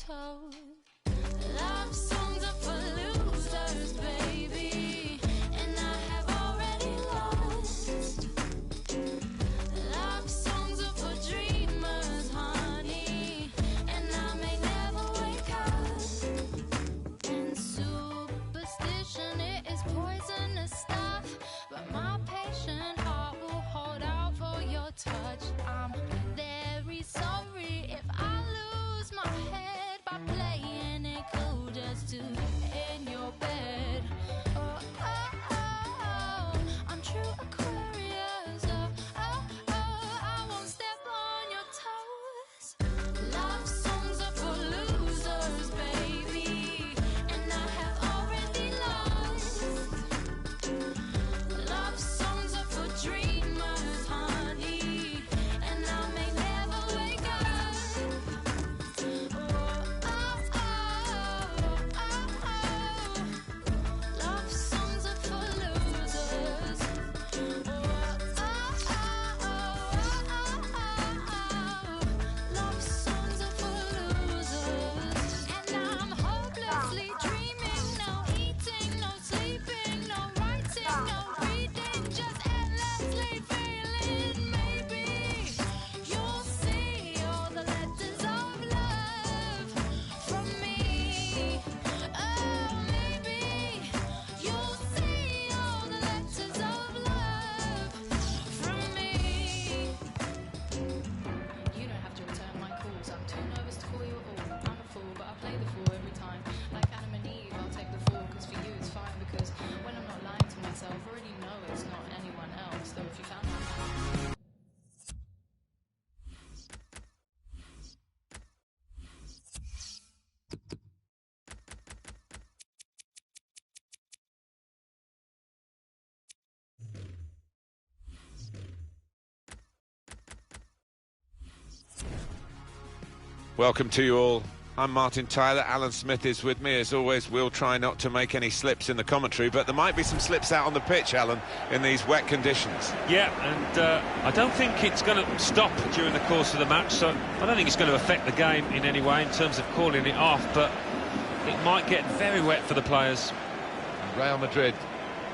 toes. Love songs are for losers, baby, and I have already lost. Love songs are for dreamers, honey, and I may never wake up. And superstition, it is poisonous stuff, but my patient heart will hold out for your touch. I'm very sorry if I lose my head by playing it cool just to in your bed. Oh, oh, oh, I'm true Aquarius. Oh, oh, oh, I won't step on your toes. Love songs are for losers, baby, and I have already lost. Love songs are for dreamers, honey, and I may never wake up. Oh, oh, oh, oh, oh. Love songs are for losers. Oh, oh, oh, oh, oh. Love songs are for losers. And I'm hopelessly dreaming, no eating, no sleeping, no writing, no reading, just endlessly feeling. Maybe you'll see all the letters of love from me. Oh, maybe you'll see all the letters of love from me. You don't have to return my calls. I'm too nervous to call you at all. I'm a fool, but I play the fool every time. Like Adam and Eve, I'll take the fall, because for you it's fine. Because when I'm not lying to myself, I already know it's not anyone else. Though if you found out. Welcome to you all. I'm Martin Tyler. Alan Smith is with me. As always, we'll try not to make any slips in the commentary, but there might be some slips out on the pitch, Alan, in these wet conditions. Yeah, and I don't think it's going to stop during the course of the match, so I don't think it's going to affect the game in any way in terms of calling it off, but it might get very wet for the players. Real Madrid,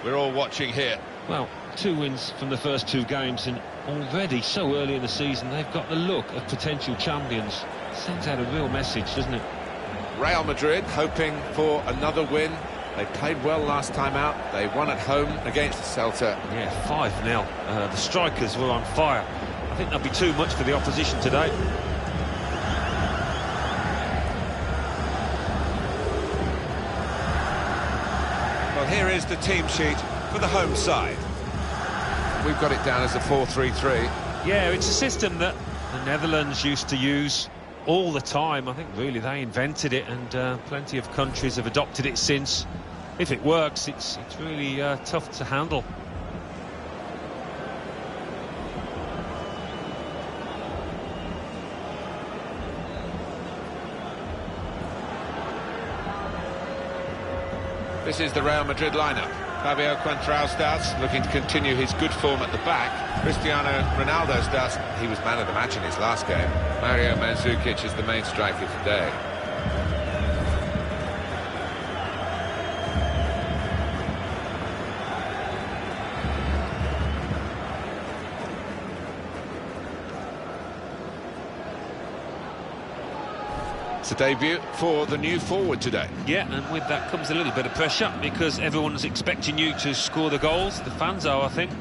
we're all watching here. Well, 2 wins from the first 2 games, and already so early in the season they've got the look of potential champions. Sends out a real message, doesn't it? Real Madrid hoping for another win. They played well last time out. They won at home against Celta. Yeah, 5-0. The strikers were on fire. I think that'll be too much for the opposition today. Well, here is the team sheet for the home side. We've got it down as a 4-3-3. Yeah, it's a system that the Netherlands used to use all the time. I think really they invented it, and plenty of countries have adopted it since. If it works, it's really tough to handle. This is the Real Madrid lineup. Fabio Contrao starts, looking to continue his good form at the back. Cristiano Ronaldo starts. He was man of the match in his last game. Mario Mandzukic is the main striker today. It's a debut for the new forward today. Yeah, and with that comes a little bit of pressure, because everyone's expecting you to score the goals. The fans are, I think.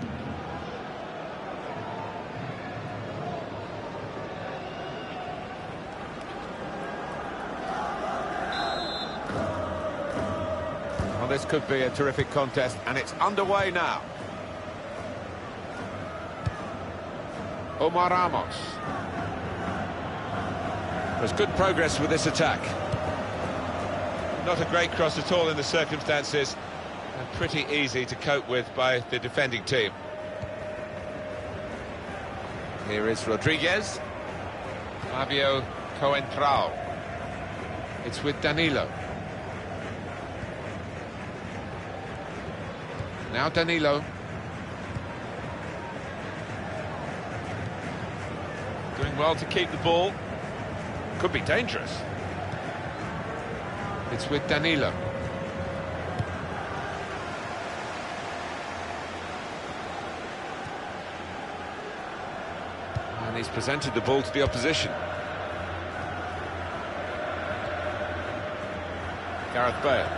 Well, this could be a terrific contest, and it's underway now. Omar Ramos. There's good progress with this attack. Not a great cross at all in the circumstances, and pretty easy to cope with by the defending team. Here is Rodriguez. Fabio Contrao. It's with Danilo. Now Danilo. Doing well to keep the ball. Could be dangerous. It's with Danilo. And he's presented the ball to the opposition. Gareth Bale.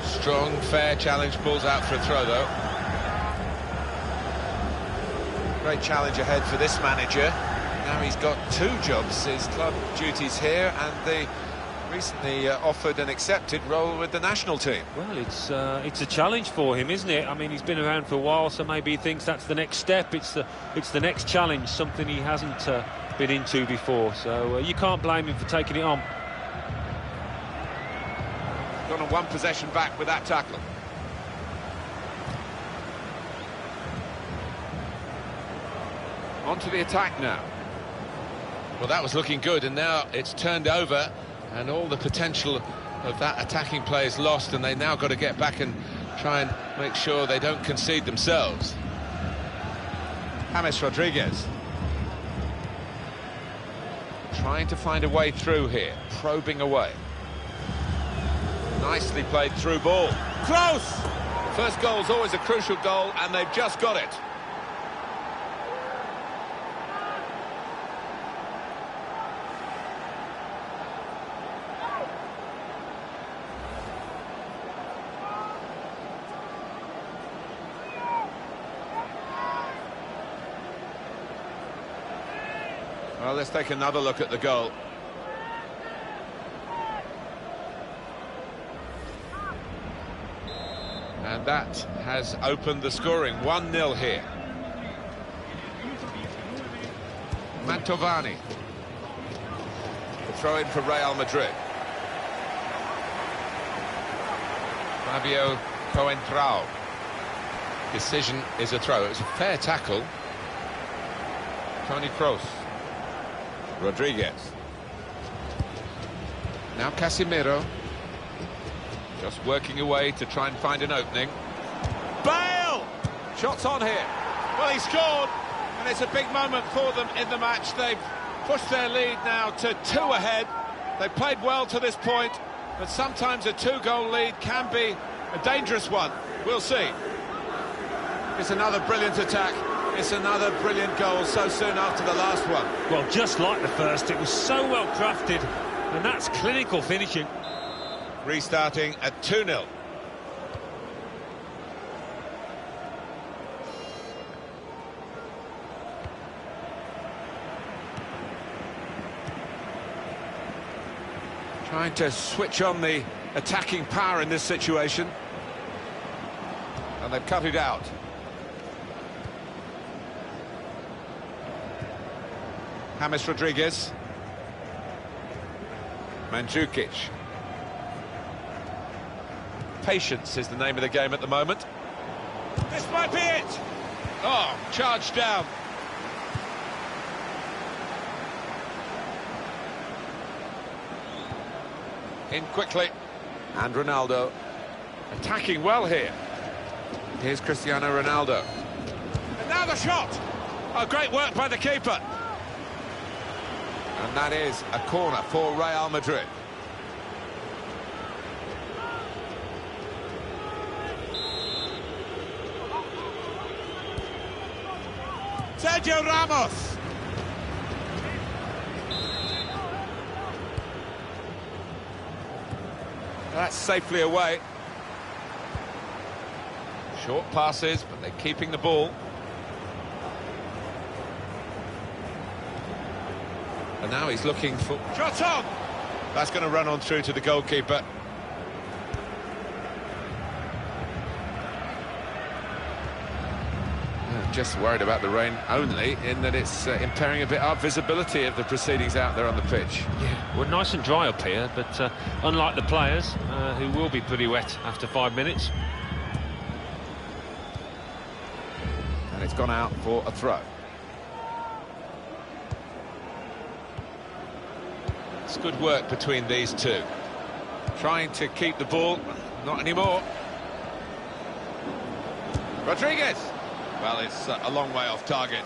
Strong, fair challenge, pulls out for a throw though. Great challenge ahead for this manager. Now he's got two jobs, his club duties here and the recently offered and accepted role with the national team. Well, it's a challenge for him, isn't it? I mean, he's been around for a while, so maybe he thinks that's the next step. It's the next challenge, something he hasn't been into before. So you can't blame him for taking it on. Gone on one possession back with that tackle. On to the attack now. Well, that was looking good, and now it's turned over, and all the potential of that attacking play is lost, and they now got to get back and try and make sure they don't concede themselves. James Rodriguez. Trying to find a way through here, probing away. Nicely played through ball. Close! First goal's always a crucial goal, and they've just got it. Well, let's take another look at the goal. And that has opened the scoring. 1-0 here. Mantovani. The throw in for Real Madrid. Fabio Coentrao. Decision is a throw. It was a fair tackle. Toni Kroos. Rodriguez. Now Casemiro. Just working away to try and find an opening. Bale! Shots on here. Well, he scored, and it's a big moment for them in the match. They've pushed their lead now to 2 ahead. They've played well to this point, but sometimes a 2-goal lead can be a dangerous one. We'll see. It's another brilliant attack. It's another brilliant goal so soon after the last one. Well, just like the first, it was so well crafted, and that's clinical finishing. Restarting at 2-0. Trying to switch on the attacking power in this situation. And they've cut it out. James Rodriguez. Mandzukic. Patience is the name of the game at the moment. This might be it! Oh, charged down. In quickly. And Ronaldo. Attacking well here. Here's Cristiano Ronaldo. And now the shot! Oh, great work by the keeper. And that is a corner for Real Madrid. Sergio Ramos. That's safely away. Short passes, but they're keeping the ball. And now he's looking for... Shot on! That's going to run on through to the goalkeeper. Just worried about the rain only, in that it's impairing a bit our visibility of the proceedings out there on the pitch. Yeah, well, nice and dry up here, but unlike the players, who will be pretty wet after 5 minutes. And it's gone out for a throw. It's good work between these two. Trying to keep the ball, not anymore. Rodriguez. Well, it's a long way off target.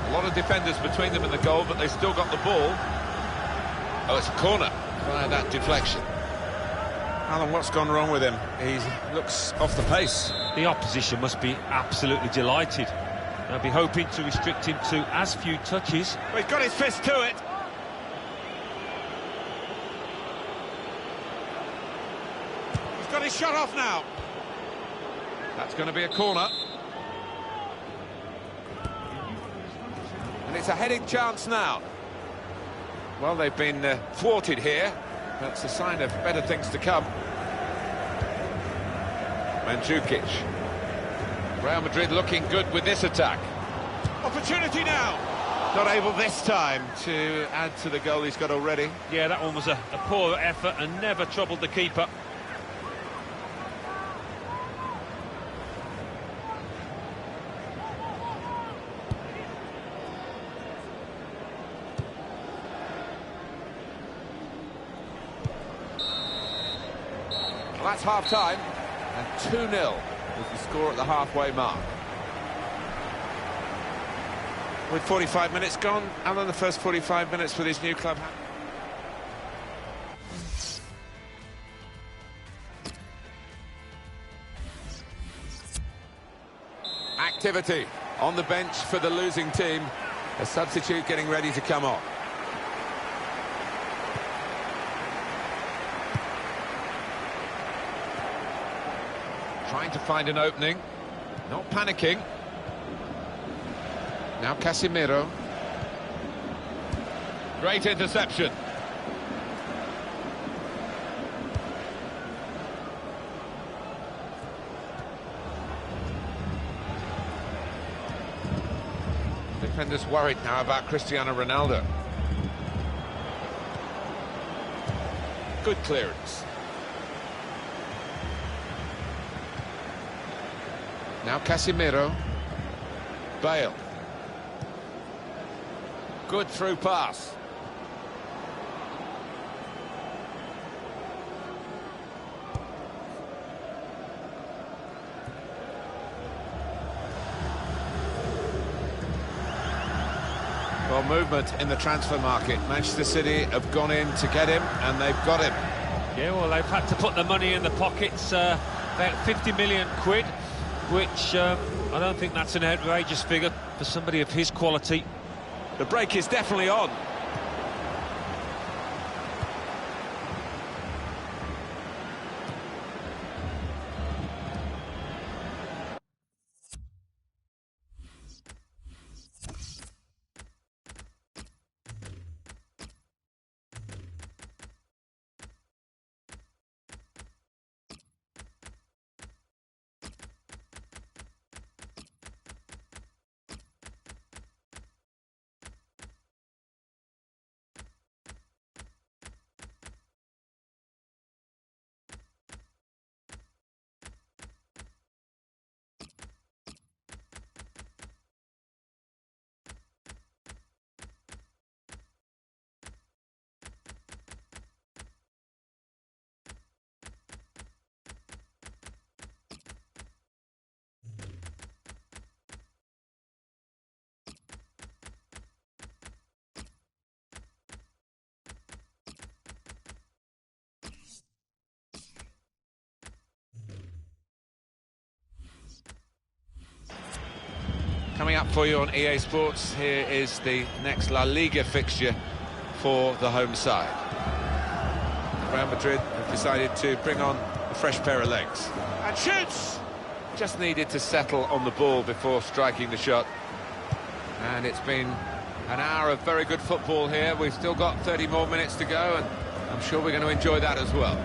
A lot of defenders between them and the goal, but they still got the ball. Oh, it's a corner via that deflection. Alan, what's gone wrong with him? He looks off the pace. The opposition must be absolutely delighted. They'll be hoping to restrict him to as few touches. Well, he's got his fist to it. He's got his shot off now. That's going to be a corner. And it's a heading chance now. Well, they've been thwarted here. That's a sign of better things to come. Mandzukic. Real Madrid looking good with this attack. Opportunity now. Not able this time to add to the goal he's got already. Yeah, that one was a poor effort and never troubled the keeper. Well, that's half-time, and 2-0 is the score at the halfway mark. With 45 minutes gone, Alan, the first 45 minutes with his new club. Activity on the bench for the losing team. A substitute getting ready to come on. Trying to find an opening, not panicking. Now Casemiro. Great interception. Defenders worried now about Cristiano Ronaldo. Good clearance. Now Casemiro. Bale. Good through pass. Well, movement in the transfer market. Manchester City have gone in to get him, and they've got him. Yeah, well, they've had to put the money in the pockets, about 50 million quid, which I don't think that's an outrageous figure for somebody of his quality. The break is definitely on. Coming up for you on EA Sports, here is the next La Liga fixture for the home side. Real Madrid have decided to bring on a fresh pair of legs. And shoots! Just needed to settle on the ball before striking the shot. And it's been an hour of very good football here. We've still got 30 more minutes to go, and I'm sure we're going to enjoy that as well.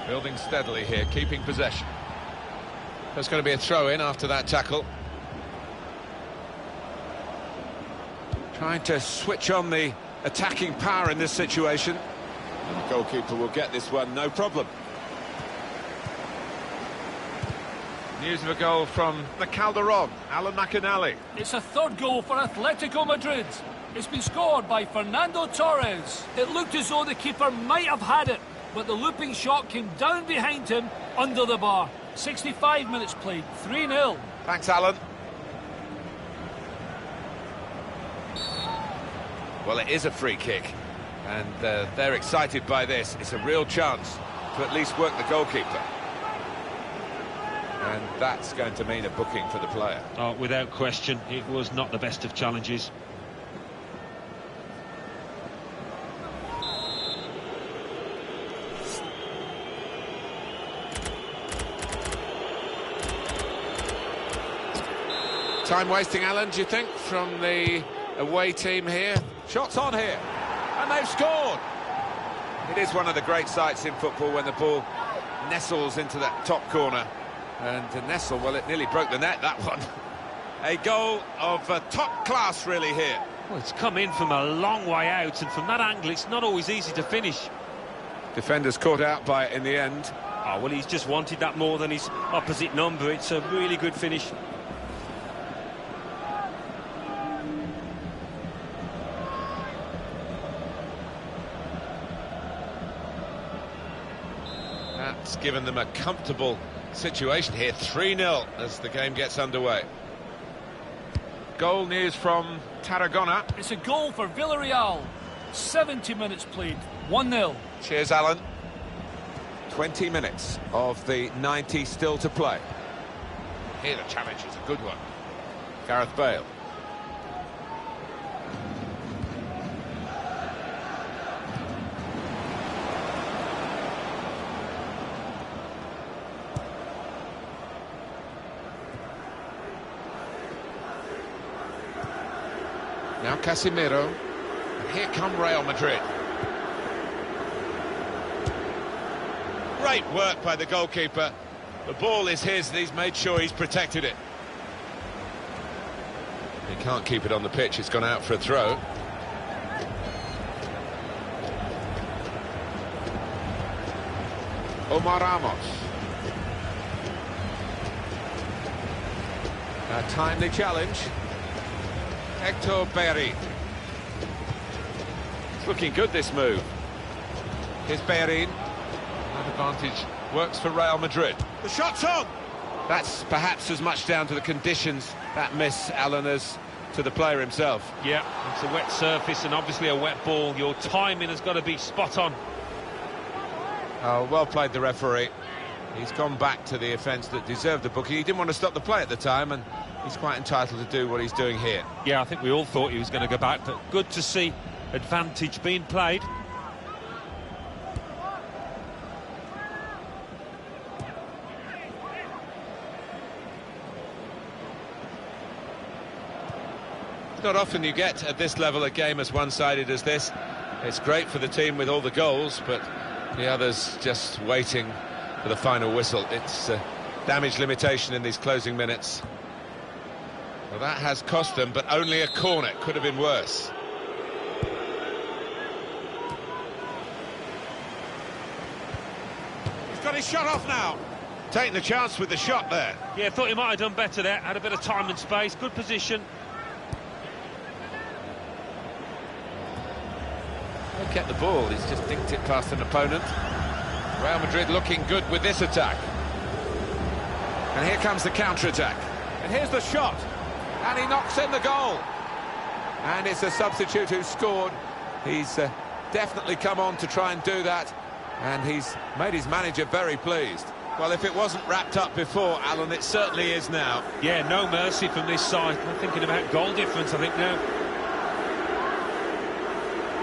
Building steadily here, keeping possession. There's going to be a throw-in after that tackle. Trying to switch on the attacking power in this situation. And the goalkeeper will get this one, no problem. News of a goal from the Calderon, Alan McInally. It's a third goal for Atletico Madrid. It's been scored by Fernando Torres. It looked as though the keeper might have had it, but the looping shot came down behind him under the bar. 65 minutes played, 3-0. Thanks, Alan. Well, it is a free kick, and they're excited by this. It's a real chance to at least work the goalkeeper. And that's going to mean a booking for the player. Oh, without question, it was not the best of challenges. Time wasting, Alan, do you think, from the away team here? Shots on here, and they've scored! It is one of the great sights in football when the ball nestles into that top corner. And to nestle, well, it nearly broke the net, that one. A goal of top class, really, here. Well, it's come in from a long way out, and from that angle, it's not always easy to finish. Defenders caught out by it in the end. Oh, well, he's just wanted that more than his opposite number. It's a really good finish. That's given them a comfortable situation here. 3-0 as the game gets underway. Goal news from Tarragona. It's a goal for Villarreal. 70 minutes played, 1-0. Cheers, Alan. 20 minutes of the 90 still to play. Here the challenge is a good one. Gareth Bale. Now Casemiro, and here come Real Madrid. Great work by the goalkeeper. The ball is his, and he's made sure he's protected it. He can't keep it on the pitch, it's gone out for a throw. Omar Ramos. A timely challenge. Hector Bellerin. It's looking good, this move. Here's Bellerin. That advantage works for Real Madrid. The shot's on! That's perhaps as much down to the conditions, that miss, Alan, as to the player himself. Yeah, it's a wet surface and obviously a wet ball. Your timing has got to be spot on. Oh, well played, the referee. He's gone back to the offence that deserved the booking. He didn't want to stop the play at the time, and he's quite entitled to do what he's doing here. Yeah, I think we all thought he was going to go back, but good to see advantage being played. Not often you get at this level a game as one-sided as this. It's great for the team with all the goals, but the others just waiting for the final whistle. It's damage limitation in these closing minutes. Well, that has cost them, but only a corner. Could have been worse. He's got his shot off now. Taking the chance with the shot there. Yeah, thought he might have done better there. Had a bit of time and space, good position. Look at the ball, he's just dinked it past an opponent. Real Madrid looking good with this attack. And here comes the counter-attack. And here's the shot. And he knocks in the goal. And it's a substitute who scored. He's definitely come on to try and do that. And he's made his manager very pleased. Well, if it wasn't wrapped up before, Alan, it certainly is now. Yeah, no mercy from this side. They're thinking about goal difference, I think, now.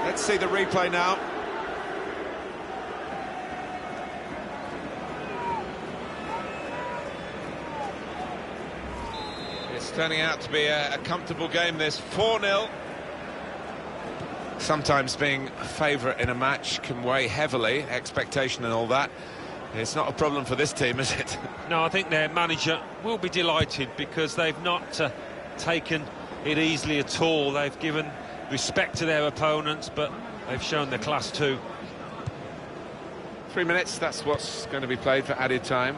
Let's see the replay now. It's turning out to be a comfortable game, this. 4-0. Sometimes being a favourite in a match can weigh heavily, expectation and all that. It's not a problem for this team, is it? No, I think their manager will be delighted because they've not taken it easily at all. They've given respect to their opponents, but they've shown their class too. 3 minutes, that's what's going to be played for added time.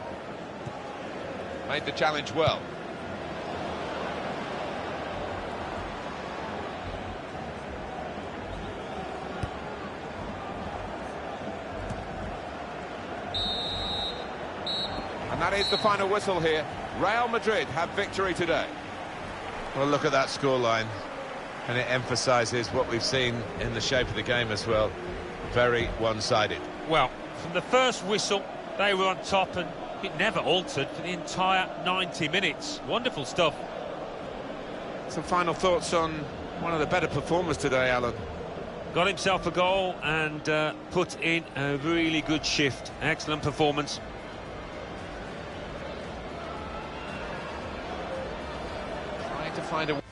Made the challenge well. And that is the final whistle here. Real Madrid have victory today. Well, look at that scoreline. And it emphasises what we've seen in the shape of the game as well. Very one-sided. Well, from the first whistle, they were on top, and it never altered for the entire 90 minutes. Wonderful stuff. Some final thoughts on one of the better performers today, Alan. Got himself a goal and put in a really good shift. Excellent performance. Trying to find a...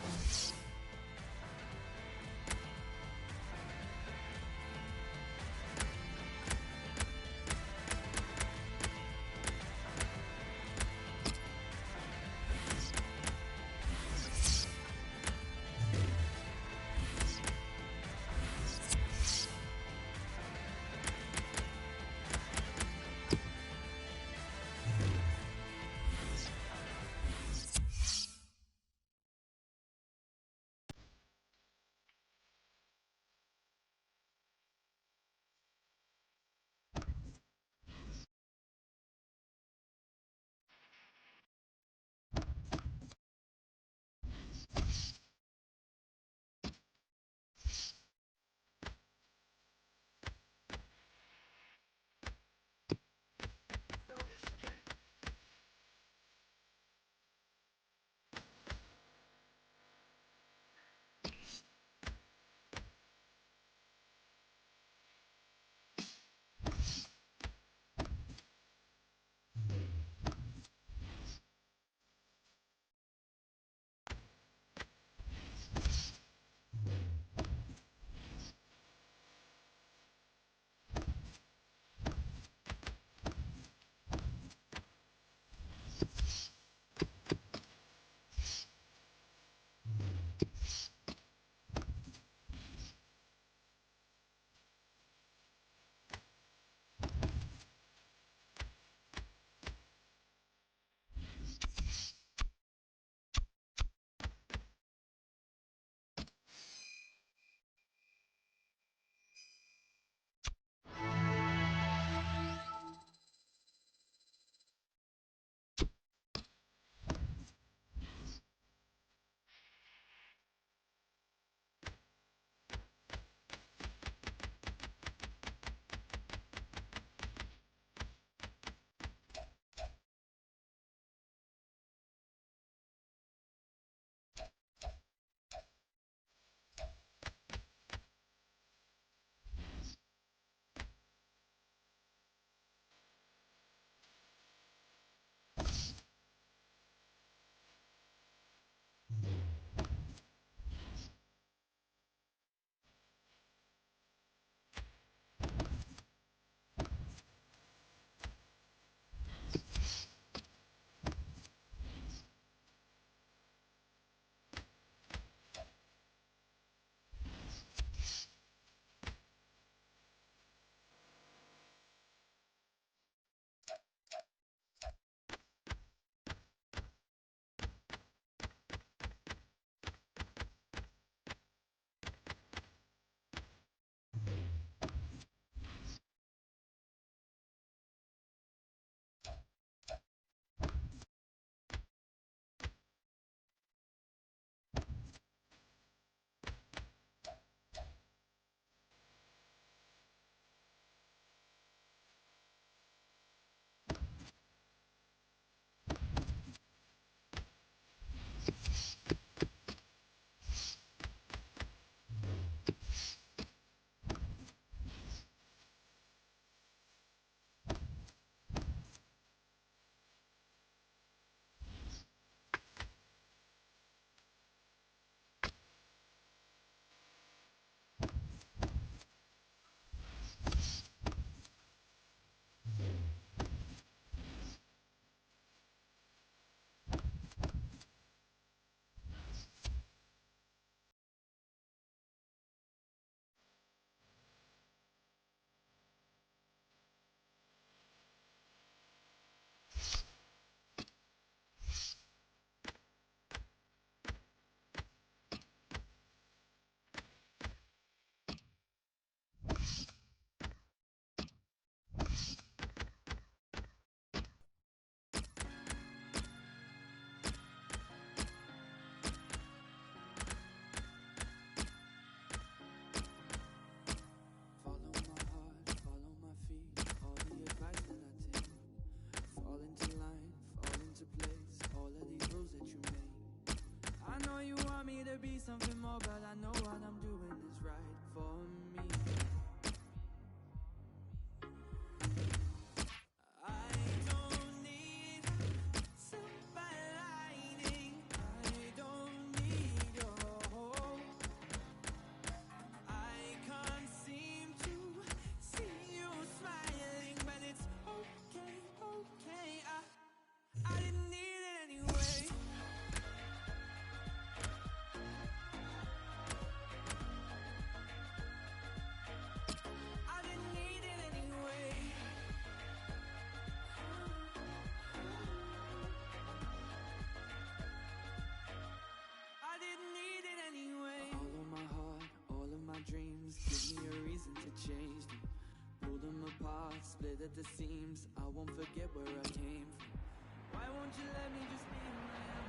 more, but I know what I'm doing is right for me. I don't need silver lining. I don't need your hope. I can't seem to see you smiling, but it's okay, okay. I didn't need it anyway. I didn't need it anyway. I didn't need it anyway. All of my heart, all of my dreams, give me a reason to change them. Pull them apart, split at the seams. I won't forget where I came from. Why won't you let me just be who I am?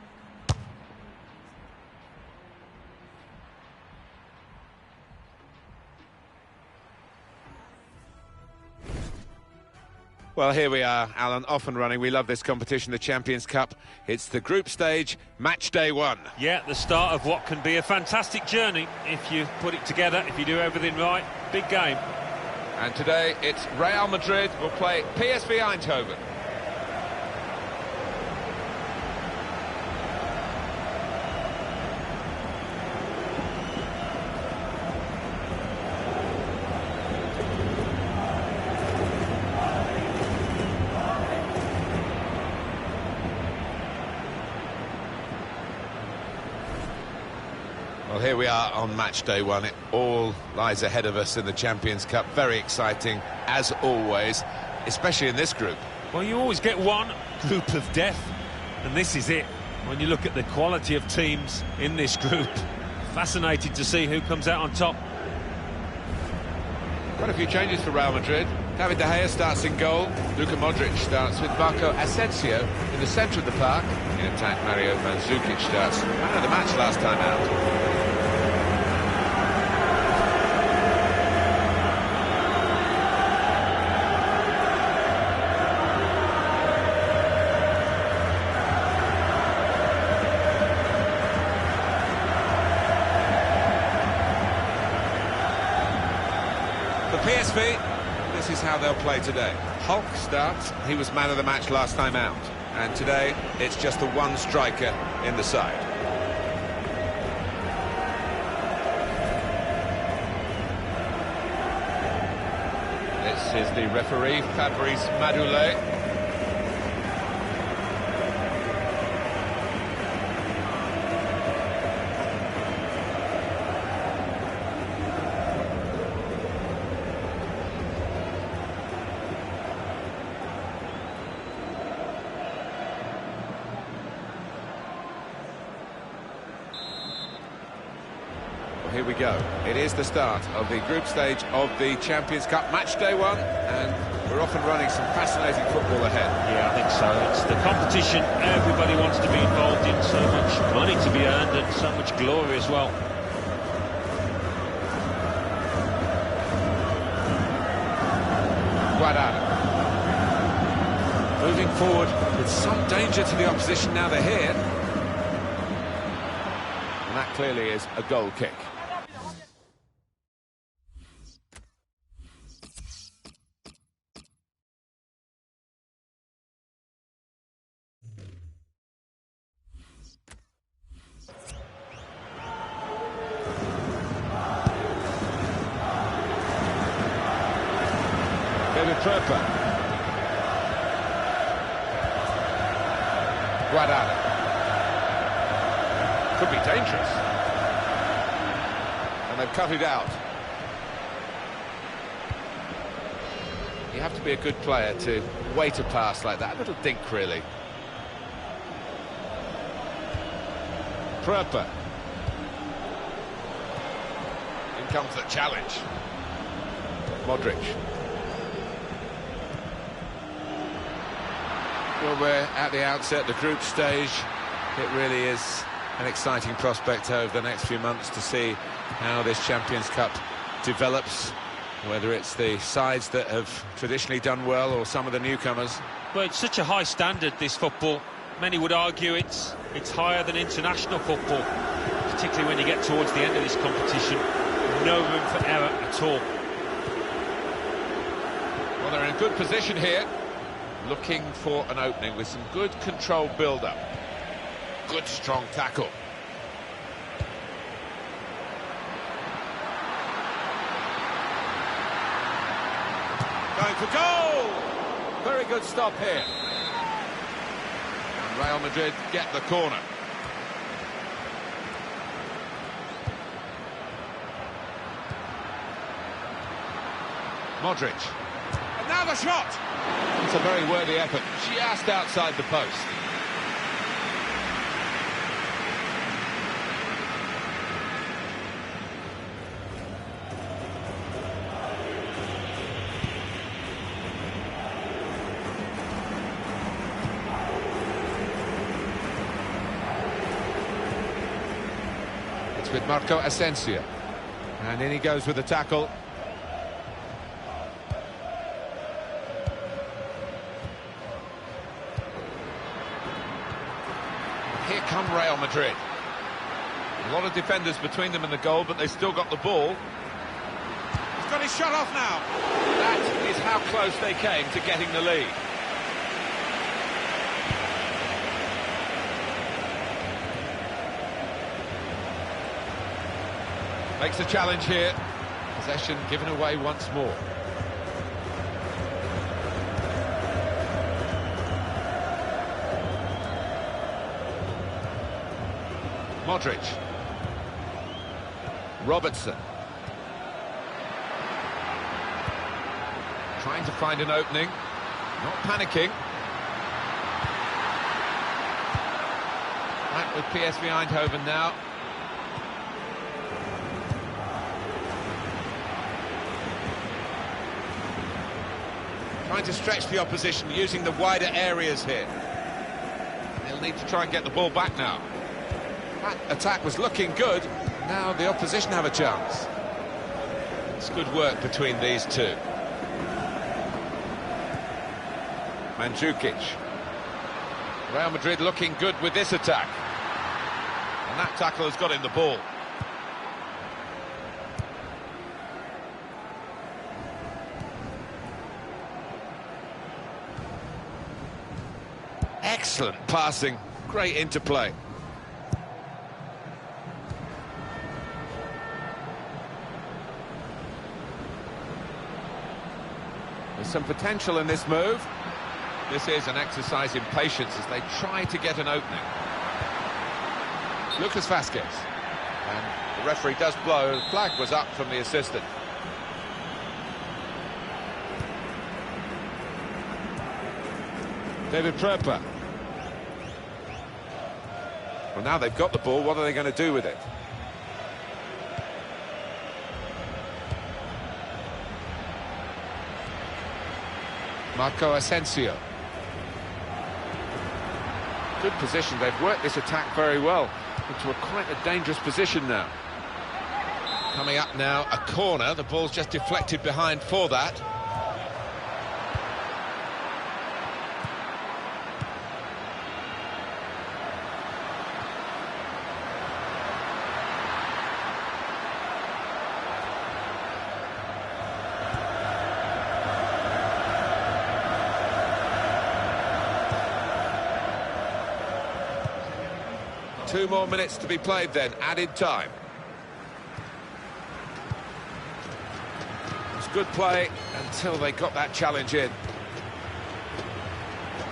Well, here we are, Alan, off and running. We love this competition, the Champions Cup. It's the group stage, match day 1. Yeah, the start of what can be a fantastic journey if you put it together, if you do everything right. Big game. And today it's Real Madrid will play PSV Eindhoven. Well, here we are on match day 1. It all lies ahead of us in the Champions Cup. Very exciting, as always, especially in this group. Well, you always get one group of death, and this is it. When you look at the quality of teams in this group, fascinated to see who comes out on top. Quite a few changes for Real Madrid. David De Gea starts in goal. Luka Modric starts with Marco Asensio in the centre of the park. In attack, Mario Mandzukic starts. Man of the match last time out. PSV, this is how they'll play today. Hulk starts, he was man of the match last time out. And today, it's just the one striker in the side. This is the referee, Fabrice Madoulet. Here we go. It is the start of the group stage of the Champions Cup, match day 1, and we're off and running. Some fascinating football ahead. Yeah, I think so. It's the competition everybody wants to be involved in. So much money to be earned and so much glory as well. Guardado. Moving forward with some danger to the opposition now they're here. And that clearly is a goal kick. Pröper. Guardado. Could be dangerous. And they've cut it out. You have to be a good player to wait a pass like that. A little dink, really. Pröper. In comes the challenge. Modric. Well, we're at the outset, the group stage. It really is an exciting prospect over the next few months to see how this Champions Cup develops, whether it's the sides that have traditionally done well or some of the newcomers. Well, it's such a high standard, this football. Many would argue it's higher than international football. particularly when you get towards the end of this competition. No room for error at all. Well, they're in a good position here, looking for an opening with some good controlled build-up. Good strong tackle. Going for goal! Very good stop here. And Real Madrid get the corner. Modric. And now the shot! It's a very worthy effort, just outside the post. It's with Marco Asensio. And in he goes with the tackle. Here come Real Madrid. A lot of defenders between them and the goal, but they still got the ball. He's got his shot off now. That is how close they came to getting the lead. Makes a challenge here. Possession given away once more. Modric. Robertson. Trying to find an opening. Not panicking. Back with PSV Eindhoven now. Trying to stretch the opposition using the wider areas here. They'll need to try and get the ball back now. That attack was looking good. Now the opposition have a chance. It's good work between these two. Mandzukic. Real Madrid looking good with this attack. And that tackle has got him the ball. Excellent passing. Great interplay. There's some potential in this move. This is an exercise in patience as they try to get an opening. Lucas Vazquez. And the referee does blow. The flag was up from the assistant. David Pröpa. Well, now they've got the ball, what are they going to do with it? Marco Asensio. Good position, they've worked this attack very well into quite a dangerous position now. Coming up now, a corner, the ball's just deflected behind for that. Two more minutes to be played then, added time. It was good play until they got that challenge in.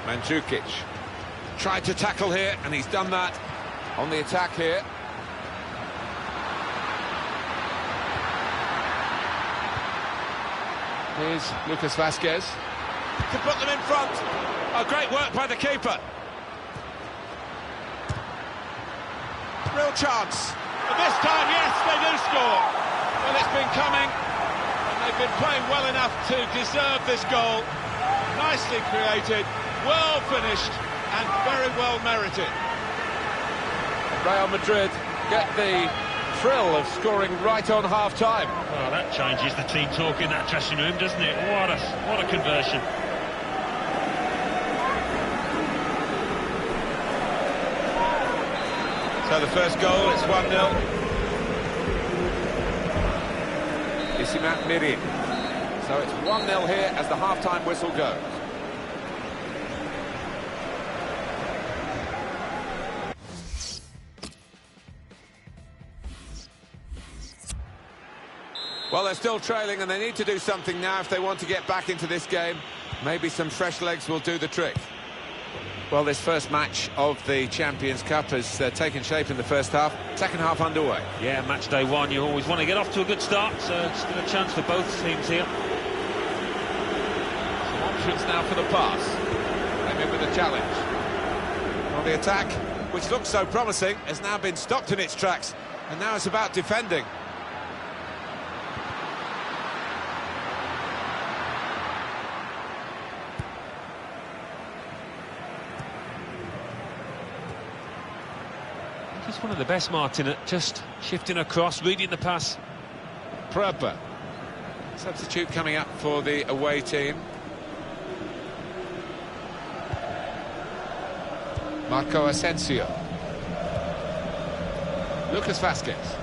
Mandzukic tried to tackle here, and he's done that on the attack here. Here's Lucas Vazquez to put them in front. Oh, great work by the keeper. Real chance. But this time, yes, they do score. Well, it's been coming, and they've been playing well enough to deserve this goal. Nicely created, well finished, and very well merited. Real Madrid get the thrill of scoring right on half-time. Well, that changes the team talk in that dressing room, doesn't it? What a conversion. So the first goal, it's 1-0. Isimat Mirin. So it's 1-0 here as the half-time whistle goes. Well, they're still trailing and they need to do something now if they want to get back into this game. Maybe some fresh legs will do the trick. Well, this first match of the Champions Cup has taken shape in the first half. Second half underway. Yeah, match day one, you always want to get off to a good start, so it's still a chance for both teams here. Some options now for the pass. Maybe with a challenge. Well, the attack, which looked so promising, has now been stopped in its tracks. And now it's about defending. He's one of the best, Martin, at just shifting across, reading the pass. Pröper. Substitute coming up for the away team. Marco Asensio. Lucas Vázquez.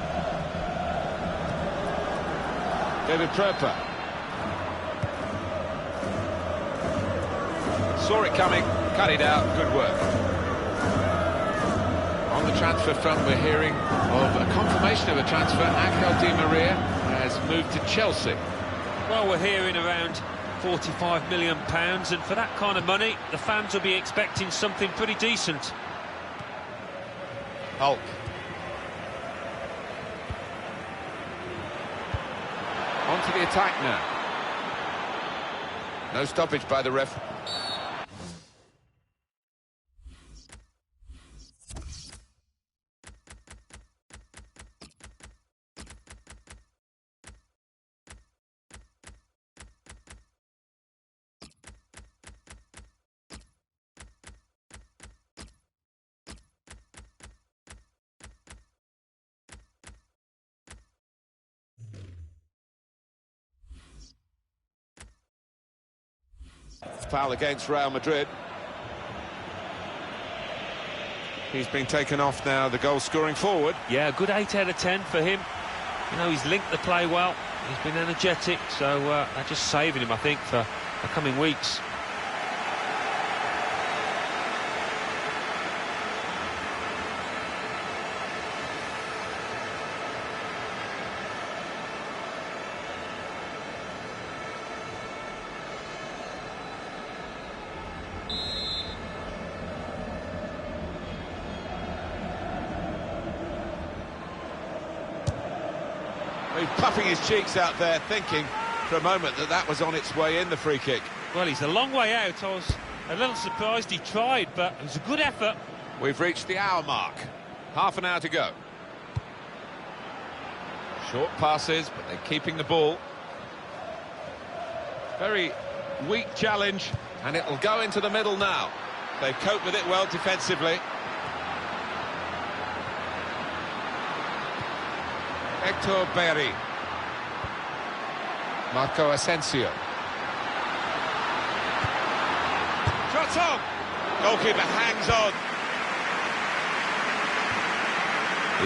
David Pröper. Saw it coming, cut it out, good work. On the transfer front, we're hearing of a confirmation of a transfer. Angel Di Maria has moved to Chelsea. Well, we're hearing around £45 million, and for that kind of money, the fans will be expecting something pretty decent. Hulk. On to the attack now. No stoppage by the ref. Foul against Real Madrid. He's been taken off now, the goal scoring forward. Yeah, a good 8 out of 10 for him. You know, he's linked the play well, he's been energetic, so they're just saving him, I think, for the coming weeks. He's puffing his cheeks out there, thinking for a moment that that was on its way in, the free kick. Well, he's a long way out. I was a little surprised he tried, but it was a good effort. We've reached the hour mark. Half an hour to go. Short passes, but they're keeping the ball. Very weak challenge, and it'll go into the middle now. They've coped with it well defensively. Hector Berry. Marco Asensio. Shots on! Goalkeeper hangs on.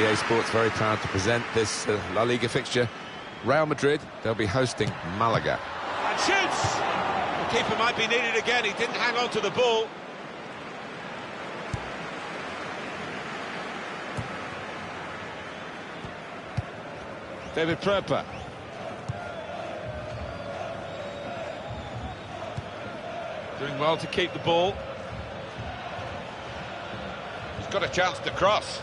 EA Sports very proud to present this La Liga fixture. Real Madrid, they'll be hosting Malaga. And shoots! The keeper might be needed again, he didn't hang on to the ball. David Pröper. Doing well to keep the ball. He's got a chance to cross.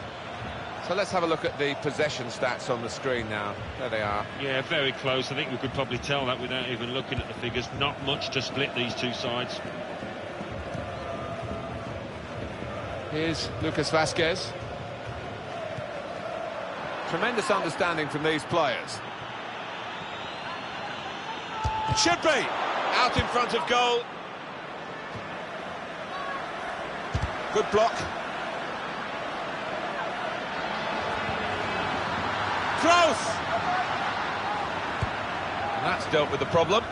So let's have a look at the possession stats on the screen now. There they are. Yeah, very close. I think we could probably tell that without even looking at the figures. Not much to split these two sides. Here's Lucas Vázquez. Tremendous understanding from these players. It should be out in front of goal. Good block. Close! And that's dealt with the problem.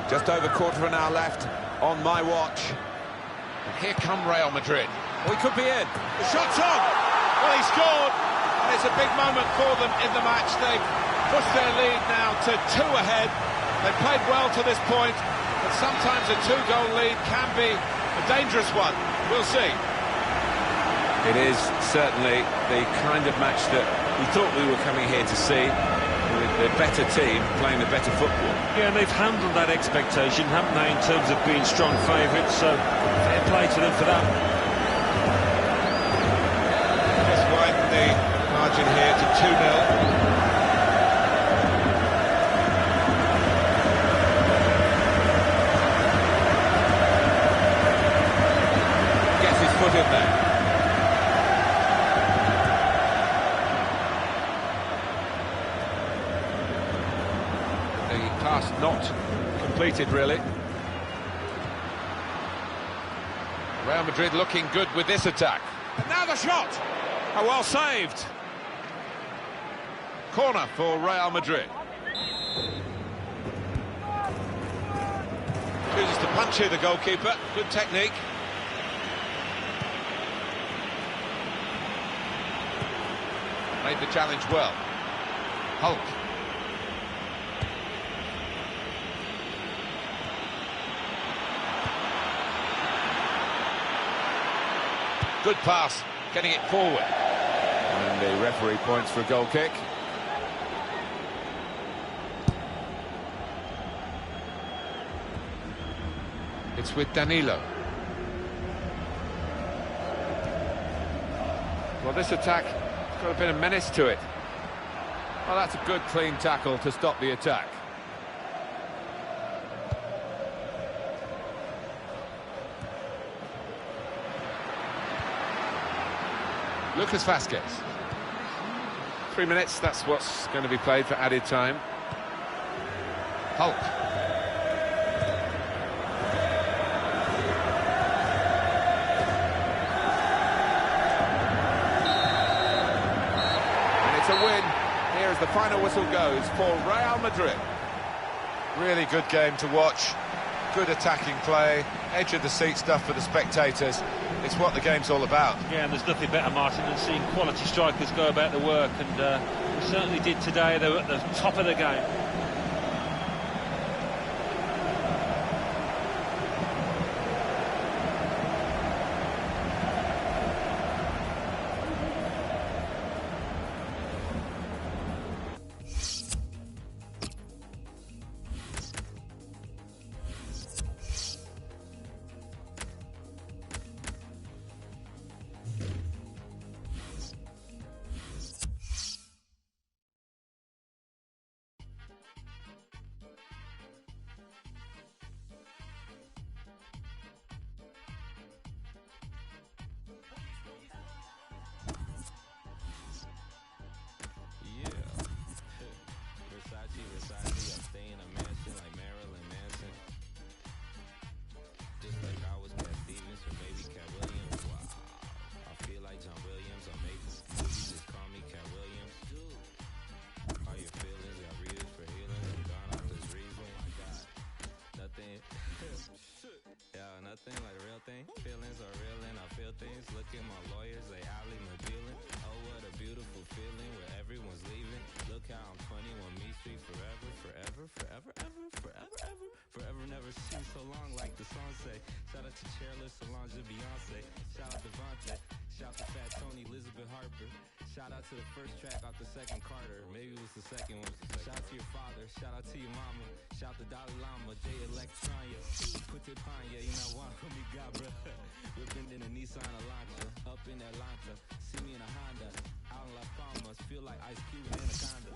Just over quarter of an hour left on my watch. And here come Real Madrid. We could be in. The shot's on! Well, he scored, and it's a big moment for them in the match. They've pushed their lead now to 2 ahead. They played well to this point, but sometimes a 2-goal lead can be a dangerous one. We'll see. It is certainly the kind of match that we thought we were coming here to see, with the better team playing the better football. Yeah, and they've handled that expectation, haven't they, in terms of being strong favourites, so fair play to them for that. Just widen the margin here to 2-0. Foot in there. The pass not completed, really. Real Madrid looking good with this attack. And now the shot! Oh, well saved. Corner for Real Madrid. Chooses to punch here, the goalkeeper. Good technique. Made the challenge well. Hulk. Good pass, getting it forward. And the referee points for a goal kick. It's with Danilo. Well, this attack got a bit of menace to it. Well, that's a good clean tackle to stop the attack. Lucas Vazquez. 3 minutes, that's what's going to be played for added time. Hulk. A win here as the final whistle goes for Real Madrid. Really good game to watch, good attacking play, edge of the seat stuff for the spectators. It's what the game's all about. Yeah, and there's nothing better, Martin, than seeing quality strikers go about the work, and we certainly did today. They were at the top of the game. Feelings are real and I feel things. Look at my lawyers, they alley my dealing. Oh, what a beautiful feeling where everyone's leaving. Look how I'm 21 Me Street forever, forever, forever, ever, forever, ever. Forever never seemed so long like the song say. Shout out to Chairless, Solange, and Beyonce. Shout out to Devontae. Shout out to Fat Tony, Elizabeth Harper. Shout out to the first track off the second Carter. Maybe it was the second one. Shout out to your father. Shout out to your mama. Shout out to Dalai Lama, J Electronia. Put it on, yeah, you know what? Me got, bruh. Whipping in a Nissan Elantra. Up in Atlanta. See me in a Honda. Out in Las Palmas. Feel like Ice Cube in Anaconda.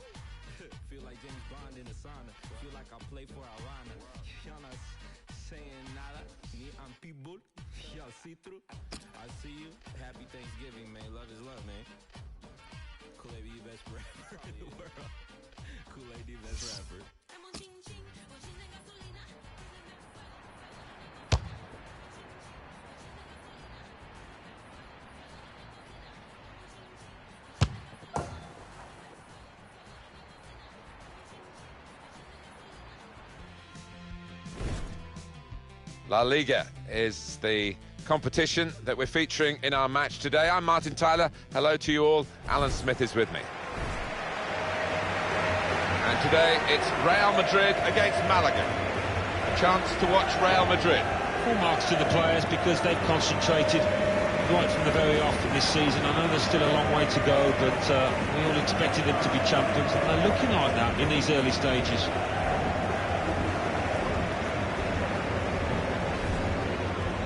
Feel like James Bond in the sauna. Feel like I play for Havana. Y'all not saying nada. Me, I'm people. Y'all see through. I see you. Happy Thanksgiving, man. Love is love, man. Kool-Aid, the best rapper in the world. Kool-Aid, the best rapper. La Liga is the competition that we're featuring in our match today. I'm Martin Tyler. Hello to you all. Alan Smith is with me. And today it's Real Madrid against Malaga. A chance to watch Real Madrid. Full marks to the players because they've concentrated right from the very off of this season. I know there's still a long way to go, but we all expected them to be champions, and they're looking like that in these early stages.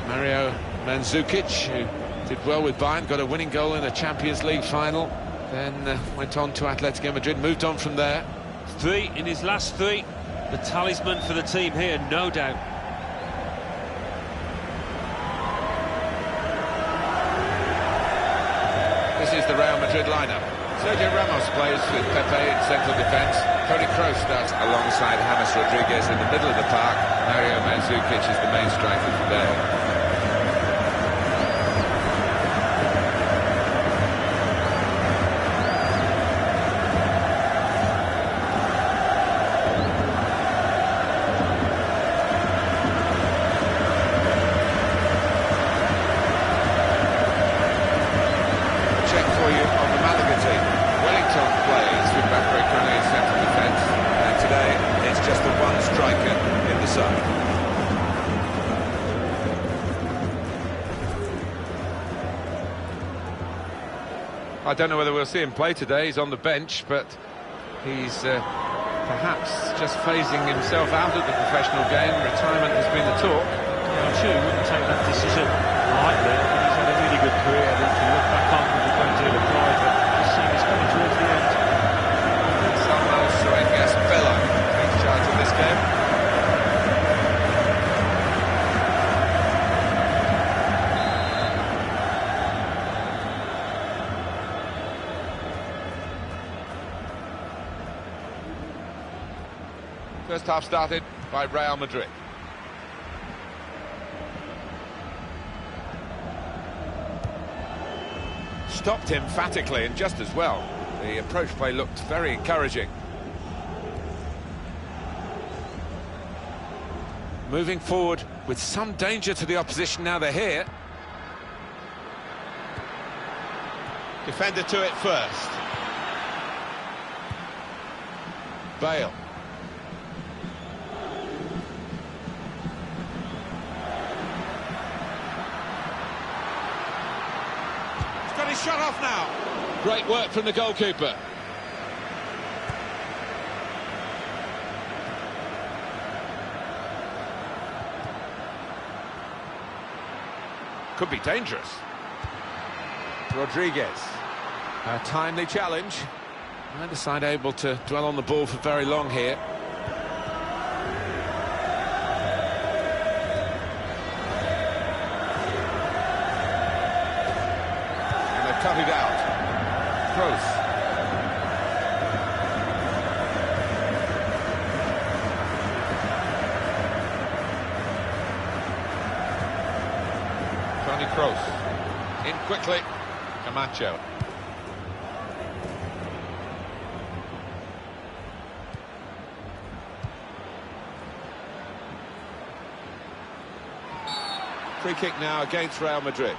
Mario Mandzukic, who did well with Bayern, got a winning goal in a Champions League final, then went on to Atletico Madrid, moved on from there. 3 in his last 3. The talisman for the team here, no doubt. This is the Real Madrid lineup. Sergio Ramos plays with Pepe in central defence. Toni Kroos starts alongside James Rodriguez in the middle of the park. Mario Mandzukic is the main striker today. I don't know whether we'll see him play today. He's on the bench, but he's perhaps just phasing himself out of the professional game. Retirement has been the talk. Yeah, I'm sure he wouldn't take that decision lightly. I think he's had a really good career that he look back on with a great deal of pride, but just seeing he's coming towards the end. Salmo Sueñas Vela takes charge of this game. First half started by Real Madrid. Stopped emphatically and just as well. The approach play looked very encouraging. Moving forward with some danger to the opposition now they're here. Defender to it first. Bale. Got his shot off now. Great work from the goalkeeper. Could be dangerous. Rodriguez. A timely challenge. Neither side able to dwell on the ball for very long here. Cut it out. Kroos. Toni Kroos. In quickly. Camacho. Free kick now against Real Madrid.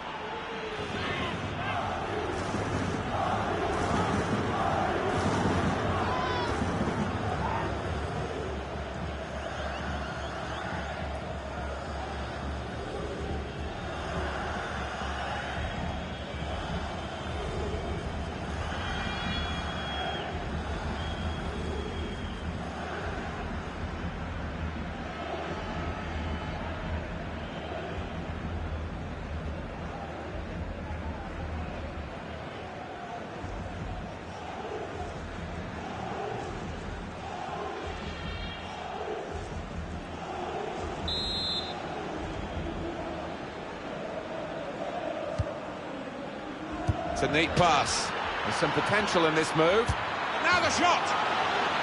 It's a neat pass. There's some potential in this move. And now the shot!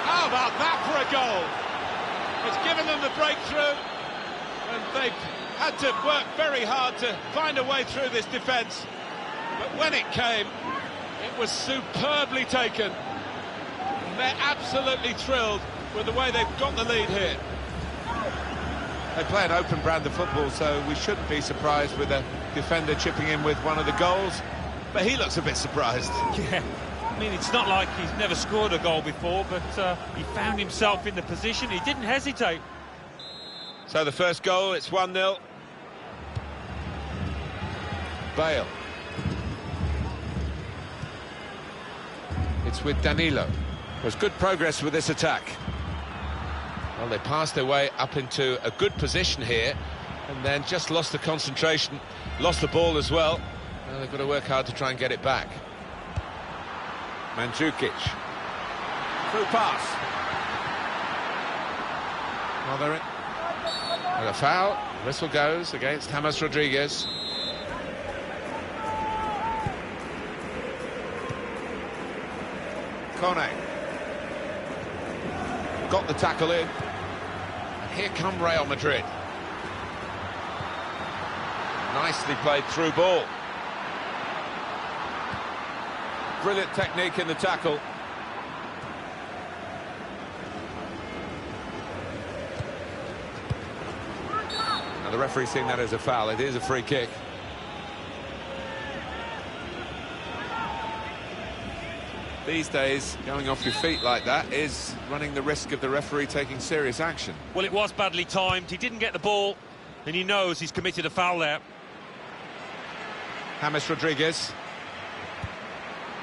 How about that for a goal? It's given them the breakthrough, and they've had to work very hard to find a way through this defence. But when it came, it was superbly taken. And they're absolutely thrilled with the way they've got the lead here. They play an open brand of football, so we shouldn't be surprised with a defender chipping in with one of the goals, but he looks a bit surprised. Yeah, I mean, it's not like he's never scored a goal before, but he found himself in the position. He didn't hesitate. So the first goal, it's 1-0. Bale. It's with Danilo. There's good progress with this attack. Well, they passed their way up into a good position here, and then just lost the concentration, lost the ball as well. Now they've got to work hard to try and get it back. Mandzukic. Through pass. Well, they're in. And a foul. Whistle goes against James Rodriguez. Kone. Got the tackle in. And here come Real Madrid. Nicely played through ball. Brilliant technique in the tackle. Now the referee's seeing that as a foul. It is a free kick. These days, going off your feet like that is running the risk of the referee taking serious action. Well, it was badly timed. He didn't get the ball, and he knows he's committed a foul there. James Rodriguez.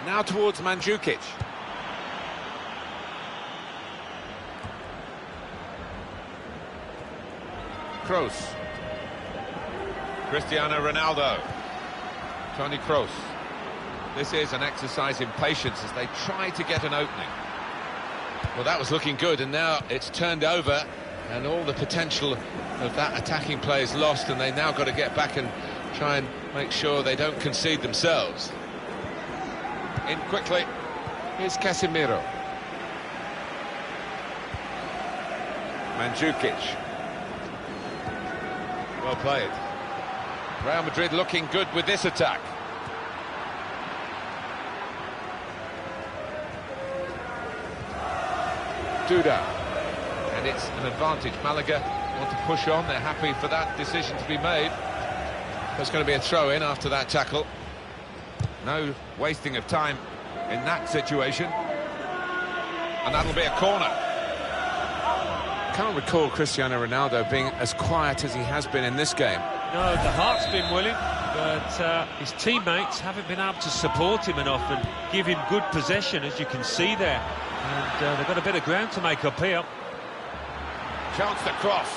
Now towards Mandzukic. Kroos. Cristiano Ronaldo. Toni Kroos. This is an exercise in patience as they try to get an opening. Well, that was looking good, and now it's turned over, and all the potential of that attacking play is lost, and they now got to get back and try and make sure they don't concede themselves. In quickly, here's Casemiro. Mandzukic. Well played. Real Madrid looking good with this attack. Duda. And it's an advantage. Malaga want to push on. They're happy for that decision to be made. There's going to be a throw-in after that tackle. No wasting of time in that situation. And that'll be a corner. Can't recall Cristiano Ronaldo being as quiet as he has been in this game. No, the heart's been willing, but his teammates haven't been able to support him enough and give him good possession, as you can see there. And they've got a bit of ground to make up here. Chance to cross.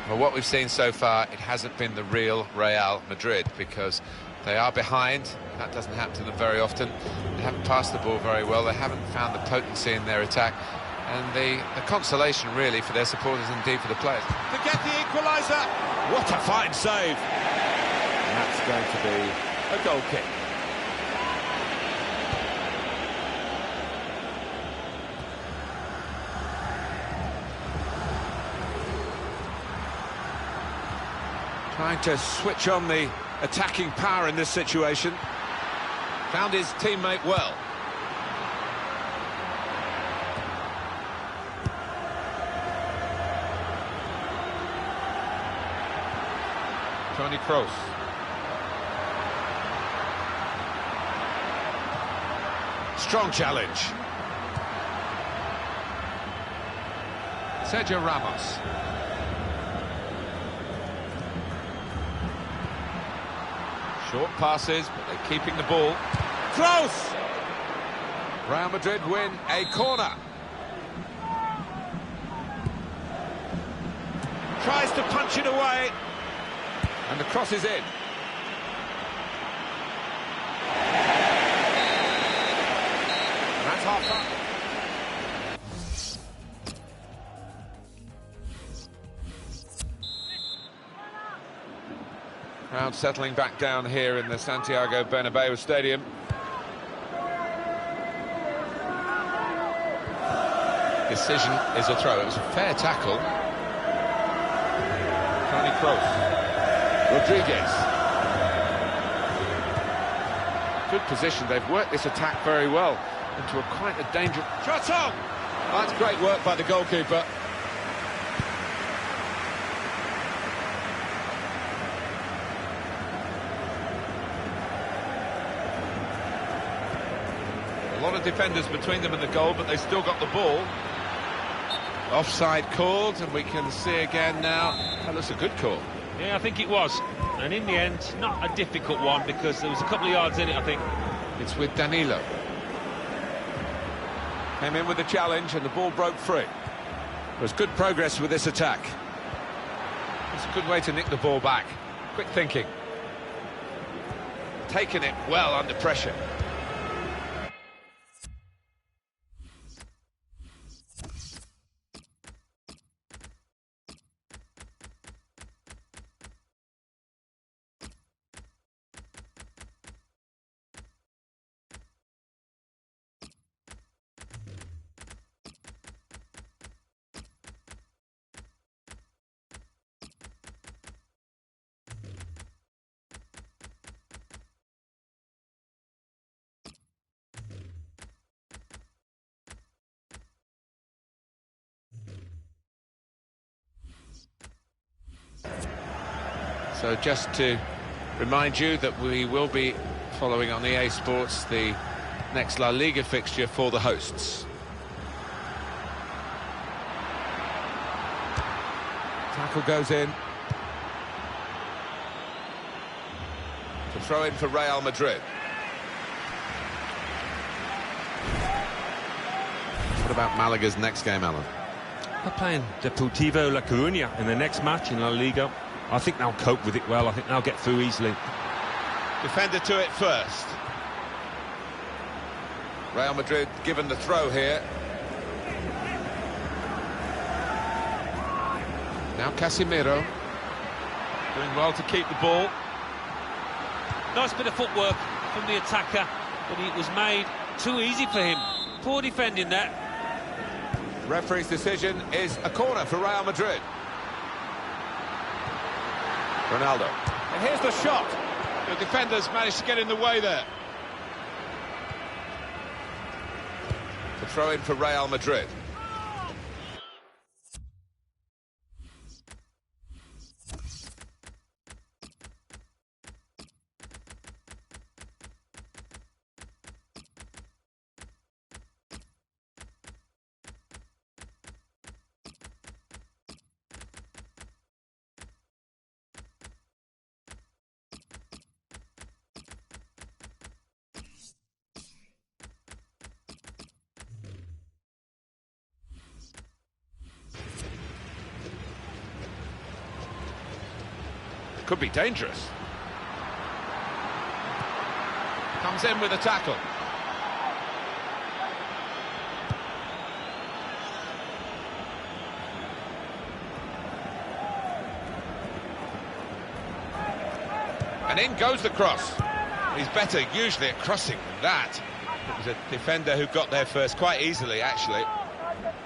Well, what we've seen so far, it hasn't been the real Real Madrid, because they are behind. That doesn't happen to them very often. They haven't passed the ball very well. They haven't found the potency in their attack. And the consolation, really, for their supporters and indeed for the players. To get the equaliser! What a fine save! And that's going to be a goal kick. Trying to switch on the attacking power in this situation. Found his teammate well. Toni Kroos. Strong challenge. Sergio Ramos. Short passes, but they're keeping the ball. Close! Real Madrid win a corner. Tries to punch it away. And the cross is in. And that's half-time. Crowd settling back down here in the Santiago Bernabeu Stadium. Decision is a throw. It was a fair tackle. Toni Kroos. Rodriguez. Good position. They've worked this attack very well into quite a dangerous... Shot on! That's great work by the goalkeeper. A lot of defenders between them and the goal, but they still got the ball. Offside called, and we can see again now. That looks a good call. Yeah, I think it was. And in the end, not a difficult one, because there was a couple of yards in it, I think. It's with Danilo. Came in with the challenge, and the ball broke free. There's good progress with this attack. It's a good way to nick the ball back. Quick thinking. Taking it well under pressure. So just to remind you that we will be following on EA Sports the next La Liga fixture for the hosts. Tackle goes in. To throw in for Real Madrid. What about Malaga's next game, Alan? They're playing Deportivo La Coruña in the next match in La Liga. I think they'll cope with it well. I think they'll get through easily. Defender to it first. Real Madrid given the throw here. Now Casemiro. Doing well to keep the ball. Nice bit of footwork from the attacker, but it was made too easy for him. Poor defending there. Referee's decision is a corner for Real Madrid. Ronaldo. And here's the shot. The defenders managed to get in the way there. To throw in for Real Madrid. Could be dangerous. Comes in with a tackle. And in goes the cross. He's better usually at crossing than that. It was a defender who got there first quite easily, actually.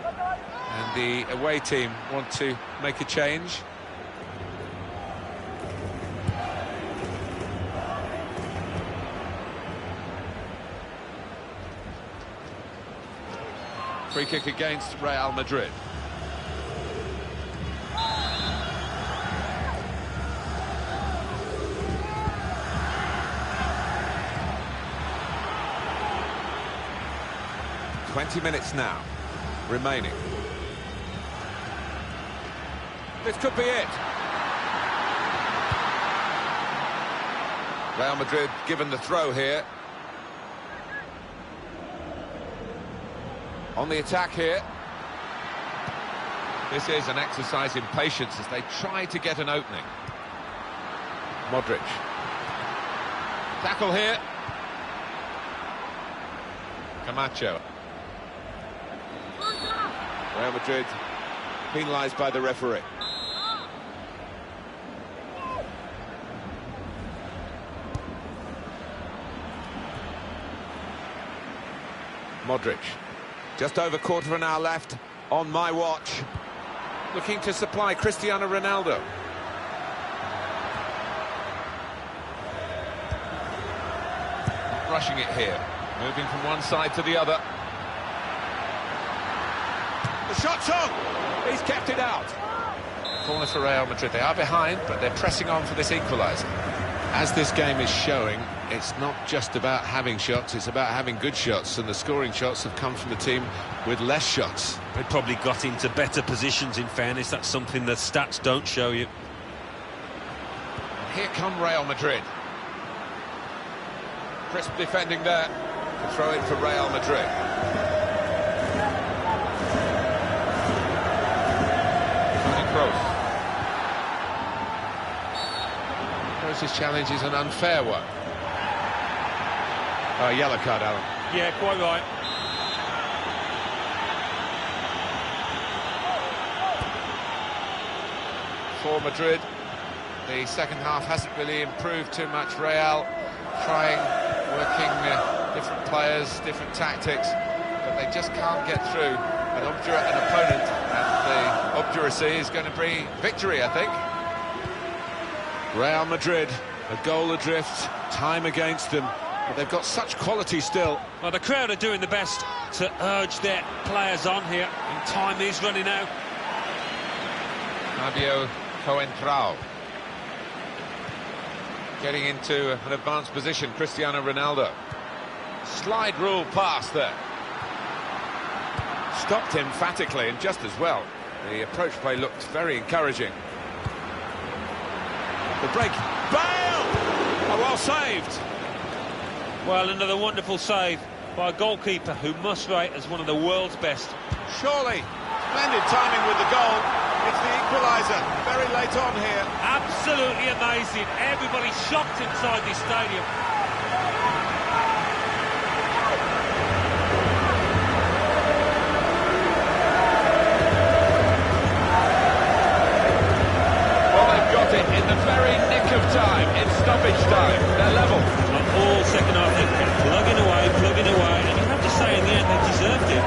And the away team want to make a change. Free kick against Real Madrid. "20 minutes now remaining. This could be it. Real Madrid given the throw here. On the attack here. This is an exercise in patience as they try to get an opening. Modric. Tackle here. Camacho. Real Madrid penalised by the referee. Modric. Just over quarter of an hour left on my watch. Looking to supply Cristiano Ronaldo. Not rushing it here. Moving from one side to the other. The shot's on! He's kept it out. Corner for Real Madrid. They are behind, but they're pressing on for this equaliser. As this game is showing, it's not just about having shots, it's about having good shots, and the scoring shots have come from the team with less shots. They probably got into better positions, in fairness. That's something the stats don't show you. And here come Real Madrid. Crisp defending there to throw it for Real Madrid. Toni Kroos. Kroos' challenge is an unfair one. Oh, yellow card, Alan. Yeah, quite right. For Madrid, the second half hasn't really improved too much. Real trying, working different players, different tactics, but they just can't get through an opponent, and the obduracy is going to bring victory, I think. Real Madrid, a goal adrift, time against them, but they've got such quality still. Well, the crowd are doing the best to urge their players on here, and time is running out. Fabio Coentrao getting into an advanced position. Cristiano Ronaldo. Slide rule pass there. Stopped emphatically and just as well. The approach play looked very encouraging. The break. Bale! Oh, well saved. Well, another wonderful save by a goalkeeper who must rate as one of the world's best. Surely. Splendid timing with the goal. It's the equaliser, very late on here. Absolutely amazing. Everybody shocked inside this stadium. Well, they've got it in the very nick of time, in stoppage time. They're level. Like all second half, they kept plugging away, and you have to say in the end they deserved it.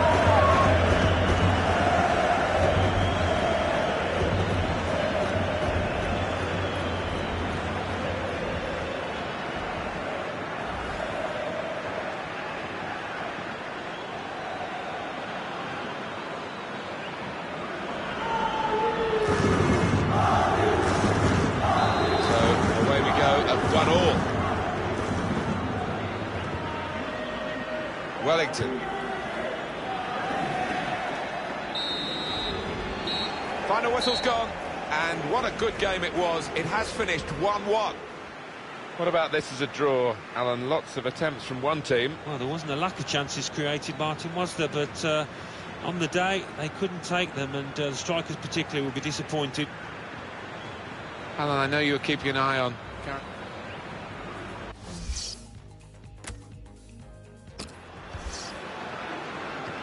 Wellington. Final whistle's gone, and what a good game it was. It has finished 1-1. What about this as a draw, Alan? Lots of attempts from one team. Well, there wasn't a lack of chances created, Martin, was there? But on the day, they couldn't take them, and the strikers particularly will be disappointed. Alan, I know you were keeping an eye on...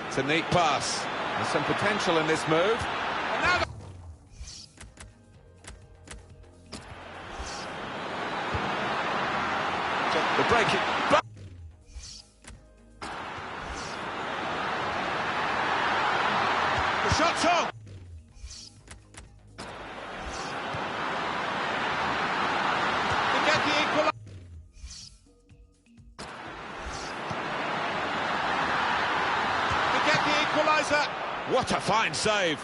It's a neat pass. There's some potential in this move. And now the break. The shot's on. To get the equaliser. Equaliser. What a fine save.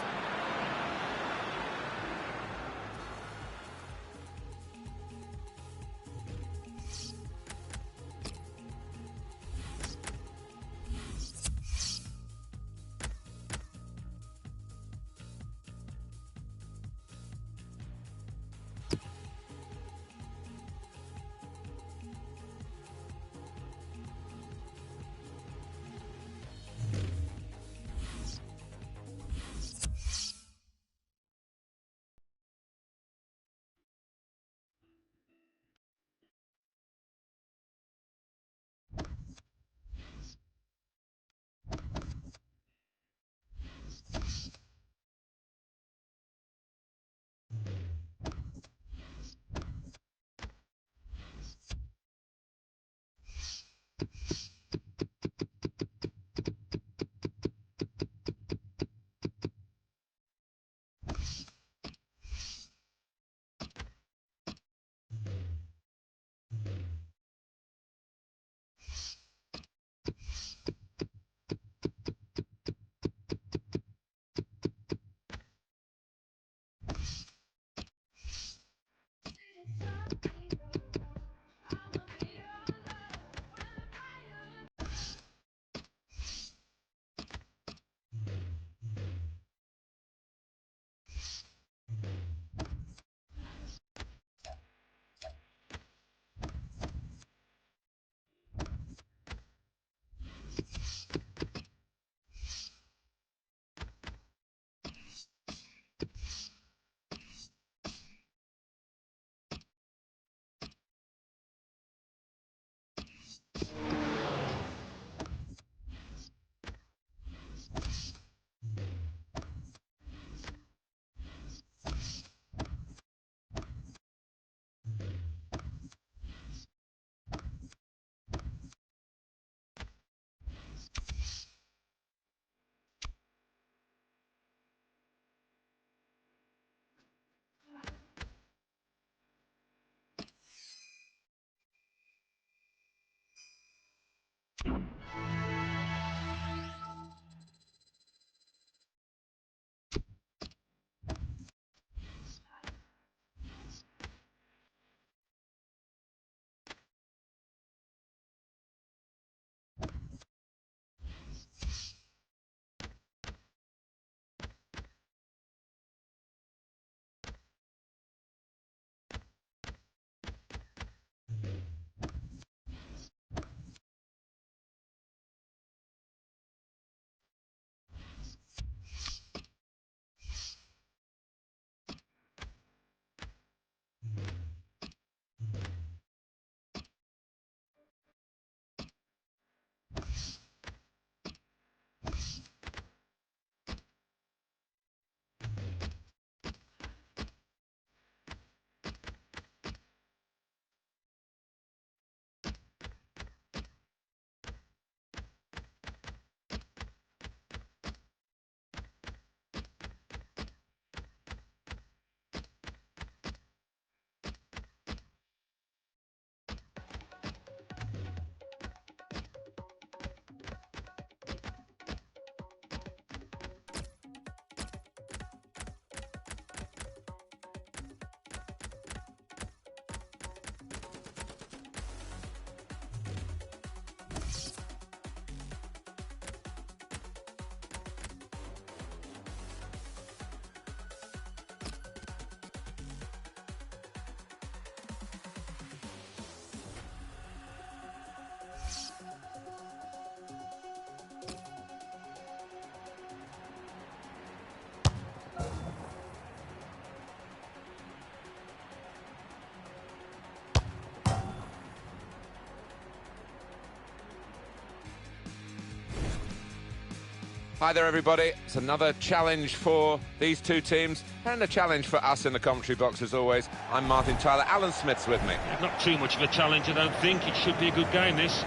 Hi there, everybody. It's another challenge for these two teams and a challenge for us in the commentary box, as always. I'm Martin Tyler. Alan Smith's with me. Not too much of a challenge, I don't think. It should be a good game, this.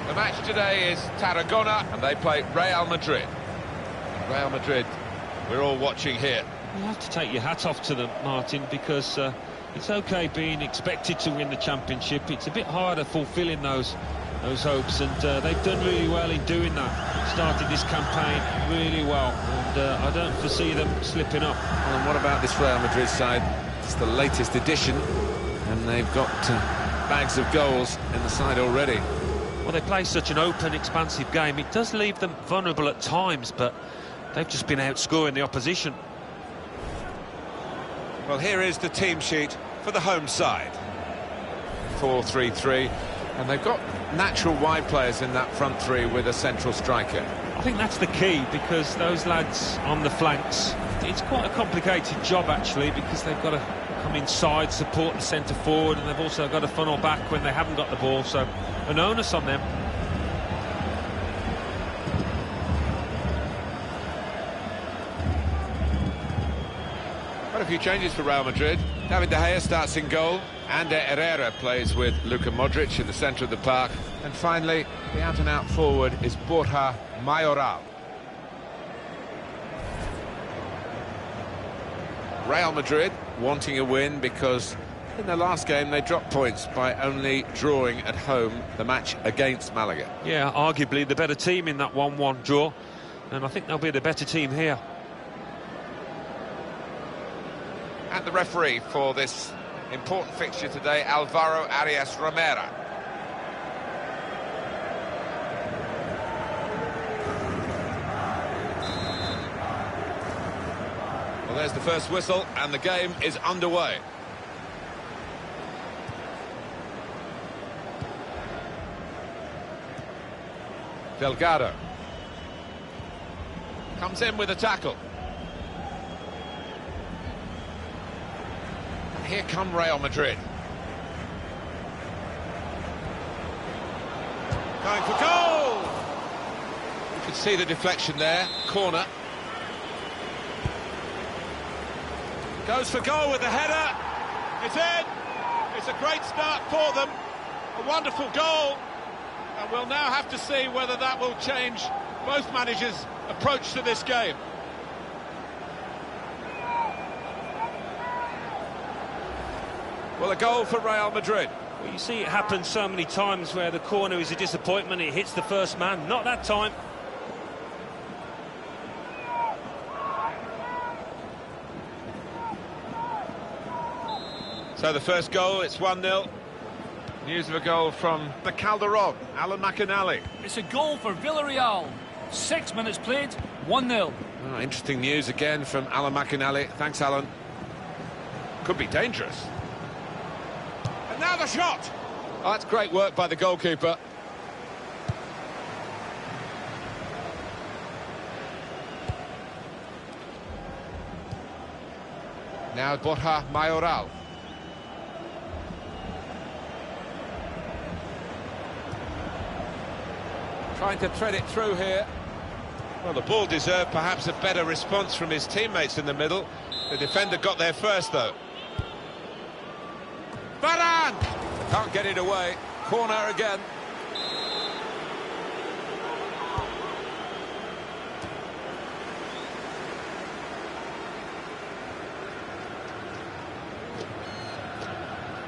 The match today is Tarragona, and they play Real Madrid. Real Madrid, we're all watching here. You have to take your hat off to them, Martin, because it's okay being expected to win the championship. It's a bit harder fulfilling those hopes, and they've done really well in doing that. Started this campaign really well, and I don't foresee them slipping up. Well, and what about this Real Madrid side? It's the latest edition, and they've got bags of goals in the side already. Well, they play such an open, expansive game. It does leave them vulnerable at times, but they've just been outscoring the opposition. Well, here is the team sheet for the home side. 4-3-3, and they've got natural wide players in that front three with a central striker. I think that's the key, because those lads on the flanks, it's quite a complicated job, actually, because they've got to come inside, support the centre forward, and they've also got to funnel back when they haven't got the ball, so an onus on them. Quite a few changes for Real Madrid. David De Gea starts in goal. Ander Herrera plays with Luka Modric in the centre of the park. And finally, the out-and-out forward is Borja Mayoral. Real Madrid wanting a win because in their last game they dropped points by only drawing at home the match against Malaga. Yeah, arguably the better team in that 1-1 draw, and I think they'll be the better team here. And the referee for this important fixture today, Alvaro Arias Romero. Well, there's the first whistle, and the game is underway. Delgado comes in with a tackle. Here come Real Madrid. Going for goal! You can see the deflection there. Corner. Goes for goal with the header. It's in. It's a great start for them. A wonderful goal. And we'll now have to see whether that will change both managers' approach to this game. Well, a goal for Real Madrid. Well, you see it happen so many times where the corner is a disappointment, it hits the first man. Not that time. So the first goal, it's 1-0. News of a goal from the Calderon, Alan McInally. It's a goal for Villarreal. 6 minutes played, 1-0. Oh, interesting news again from Alan McInally. Thanks, Alan. Could be dangerous. And now the shot! Oh, that's great work by the goalkeeper. Now Borja Mayoral. Trying to thread it through here. Well, the ball deserved perhaps a better response from his teammates in the middle. The defender got there first, though. Varane! Can't get it away. Corner again.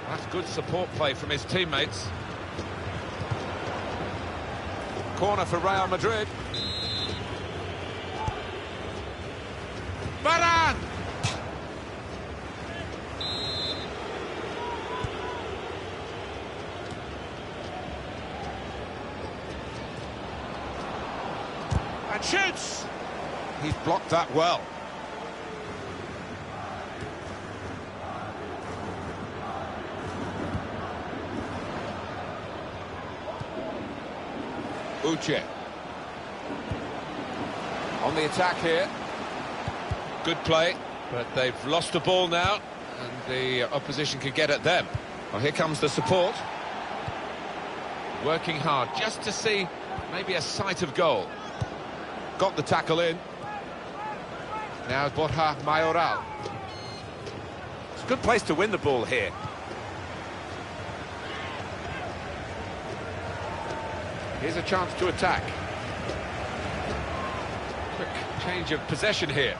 That's good support play from his teammates. Corner for Real Madrid. Varane! And shoots! He's blocked that well. Uche. On the attack here. Good play, but they've lost the ball now, and the opposition can get at them. Well, here comes the support. Working hard just to see Maybe a sight of goal. Got the tackle in. Now Borja Mayoral. It's a good place to win the ball here. Here's a chance to attack. Quick change of possession here.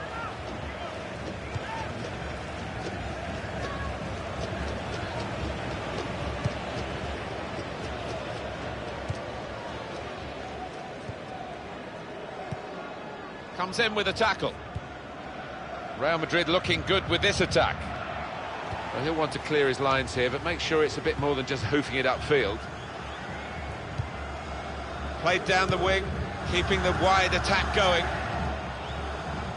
Comes in with a tackle. Real Madrid looking good with this attack. Well, he'll want to clear his lines here, but make sure it's a bit more than just hoofing it upfield. Played down the wing, keeping the wide attack going.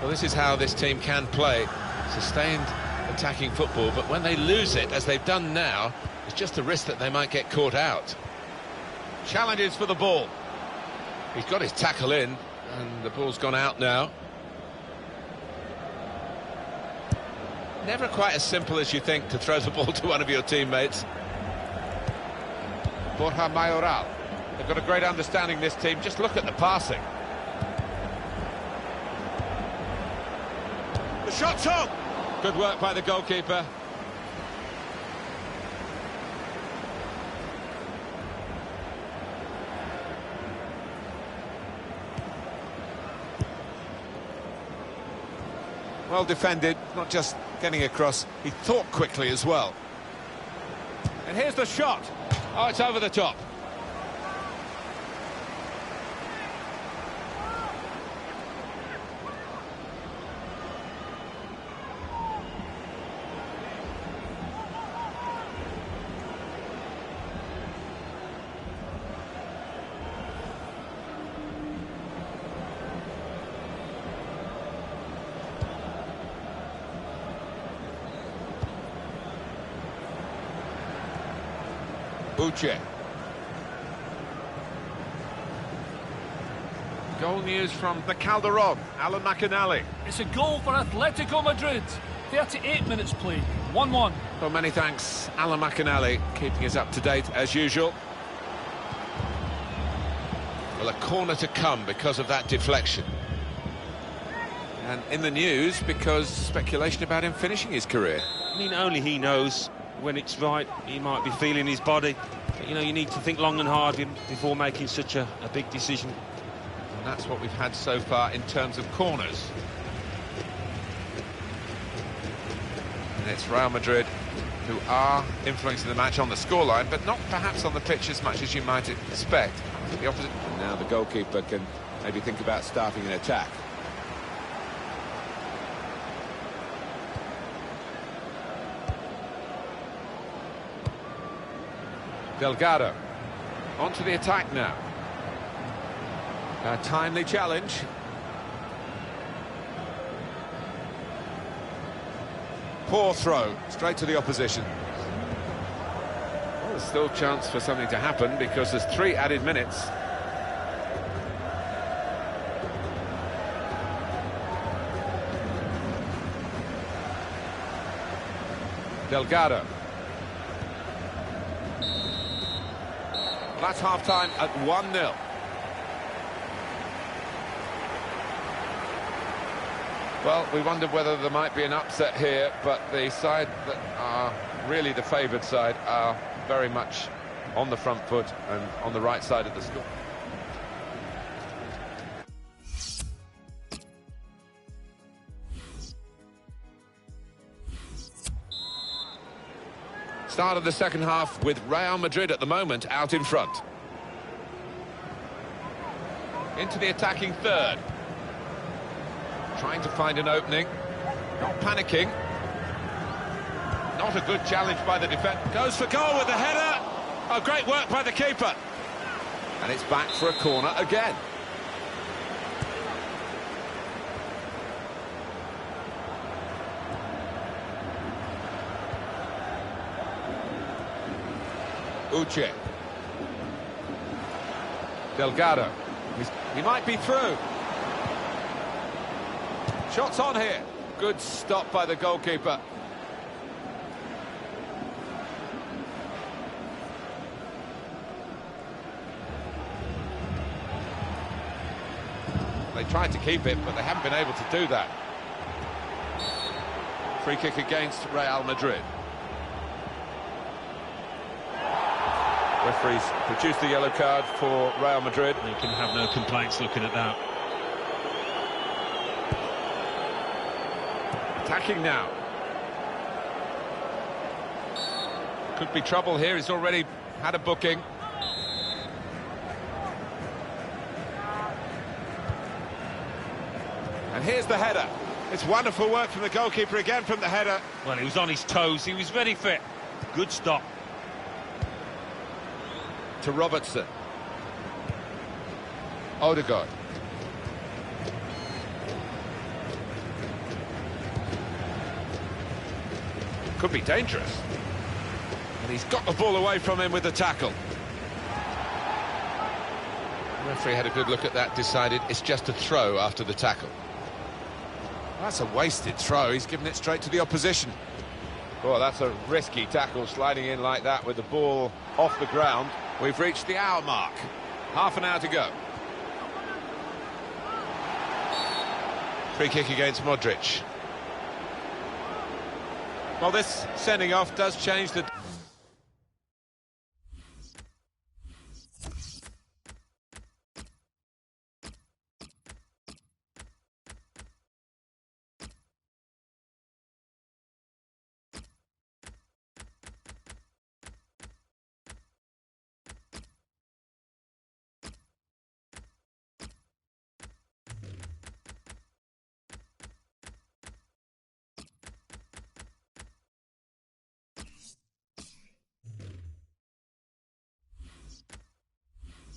Well, this is how this team can play. Sustained attacking football, but when they lose it, as they've done now, it's just a risk that they might get caught out. Challenges for the ball. He's got his tackle in, and the ball's gone out now. Never quite as simple as you think to throw the ball to one of your teammates. Borja Mayoral. They've got a great understanding, this team. Just look at the passing. The shot's on! Good work by the goalkeeper. Well defended, not just getting across, he thought quickly as well. And here's the shot. Oh, it's over the top. Uche. Goal news from the Calderon, Alan McInally. It's a goal for Atletico Madrid. 38 minutes played, 1-1. Well, many thanks, Alan McInally, keeping us up to date as usual. Well, a corner to come because of that deflection. And in the news because speculation about him finishing his career. I mean, only he knows when it's right. He might be feeling his body. But, you know, you need to think long and hard before making such a big decision. And that's what we've had so far in terms of corners. And it's Real Madrid who are influencing the match on the scoreline, but not perhaps on the pitch as much as you might expect. The opposite. And now the goalkeeper can maybe think about starting an attack. Delgado, onto the attack now. A timely challenge. Poor throw, straight to the opposition. Well, there's still a chance for something to happen because there's 3 added minutes. Delgado. That's half-time at 1-0. Well, we wondered whether there might be an upset here, but the side that are really the favoured side are very much on the front foot and on the right side of the score. Start of the second half with Real Madrid at the moment out in front. Into the attacking third. Trying to find an opening. Not panicking. Not a good challenge by the defence. Goes for goal with the header. Oh, great work by the keeper. And it's back for a corner again. Uche. Delgado. He might be through. Shots on here. Good stop by the goalkeeper. They tried to keep it, but they haven't been able to do that. Free kick against Real Madrid. Referees produced the yellow card for Real Madrid. You can have no complaints looking at that. Attacking now. Could be trouble here. He's already had a booking. And here's the header. It's wonderful work from the goalkeeper again from the header. Well, he was on his toes. He was ready for it. Good stop. To Robertson. Odegaard. Could be dangerous. And he's got the ball away from him with the tackle. The referee had a good look at that, decided it's just a throw after the tackle. That's a wasted throw. He's given it straight to the opposition. Oh, that's a risky tackle, sliding in like that with the ball off the ground. We've reached the hour mark. Half an hour to go. Free kick against Modric. Well, this sending off does change the...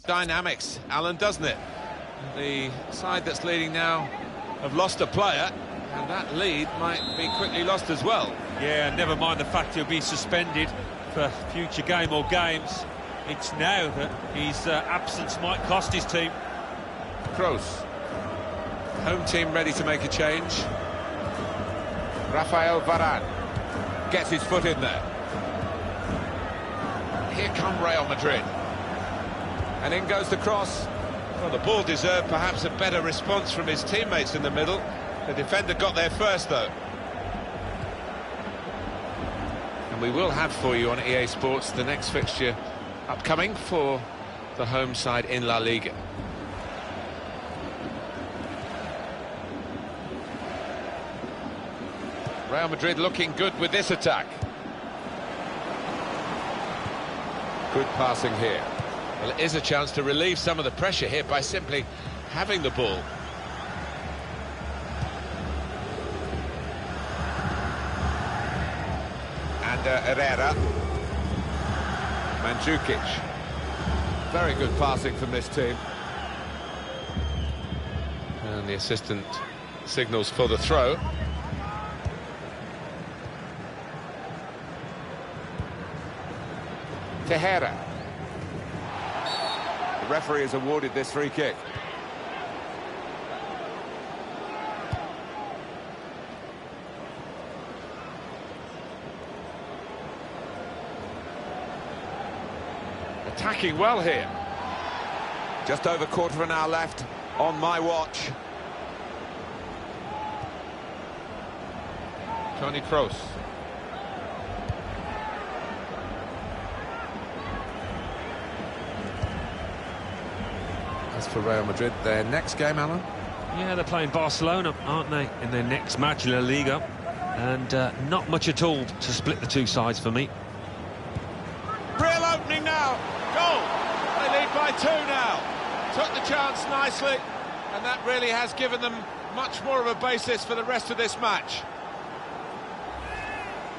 dynamics, Alan, doesn't it? The side that's leading now have lost a player, and that lead might be quickly lost as well. Yeah, never mind the fact he'll be suspended for future game or games. It's now that his absence might cost his team. Kroos. Home team ready to make a change. Rafael Varane gets his foot in there. Here come Real Madrid. And in goes the cross. Well, the ball deserved perhaps a better response from his teammates in the middle. The defender got there first, though. And we will have for you on EA Sports the next fixture upcoming for the home side in La Liga. Real Madrid looking good with this attack. Good passing here. Well, it is a chance to relieve some of the pressure here by simply having the ball. And Herrera. Mandzukic. Very good passing from this team. And the assistant signals for the throw. Tejera. The referee has awarded this free kick. Attacking well here. Just over quarter of an hour left on my watch. Toni Kroos. As for Real Madrid, their next game, Alan? Yeah, they're playing Barcelona, aren't they, in their next match in La Liga. And not much at all to split the two sides for me. Real opening now. Goal. They lead by 2 now. Took the chance nicely, and that really has given them much more of a basis for the rest of this match.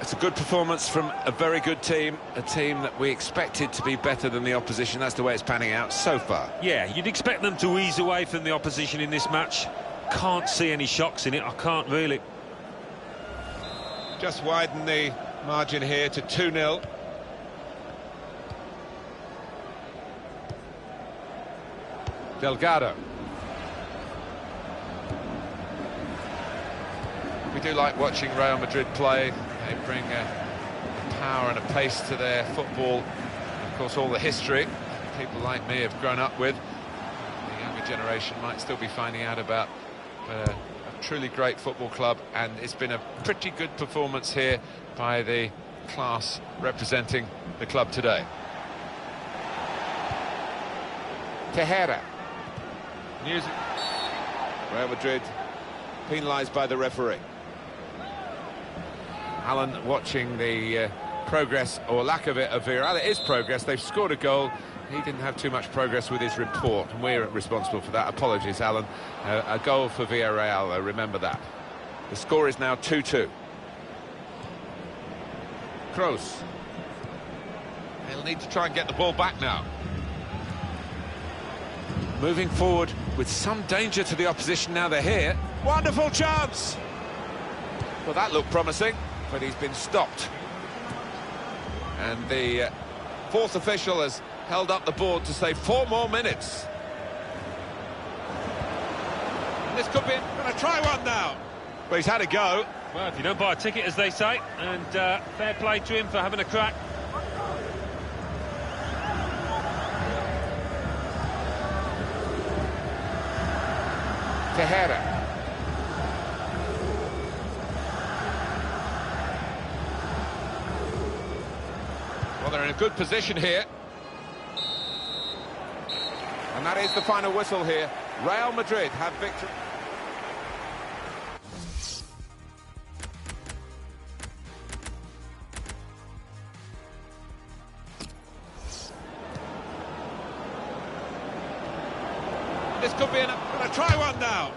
It's a good performance from a very good team, a team that we expected to be better than the opposition. That's the way it's panning out so far. Yeah, you'd expect them to ease away from the opposition in this match. Can't see any shocks in it, I can't really. Just widen the margin here to 2-0. Delgado. We do like watching Real Madrid play. They bring a power and a pace to their football. Of course, all the history people like me have grown up with. The younger generation might still be finding out about. But a truly great football club, and it's been a pretty good performance here by the class representing the club today. Tejera. Music. Real Madrid penalised by the referee. Alan watching the progress, or lack of it, of Villarreal. It is progress. They've scored a goal. He didn't have too much progress with his report, and we're responsible for that. Apologies, Alan. A goal for Villarreal, remember that. The score is now 2-2. Kroos. He'll need to try and get the ball back now. Moving forward with some danger to the opposition now they're here. Wonderful chance! Well, that looked promising, but he's been stopped. And the fourth official has held up the board to say 4 more minutes. And this could be... Going to try one now. Well, he's had a go. Well, if you don't buy a ticket, as they say, and fair play to him for having a crack. Tejera. Well, they're in a good position here. And that is the final whistle here. Real Madrid have victory. This could be gonna try one now.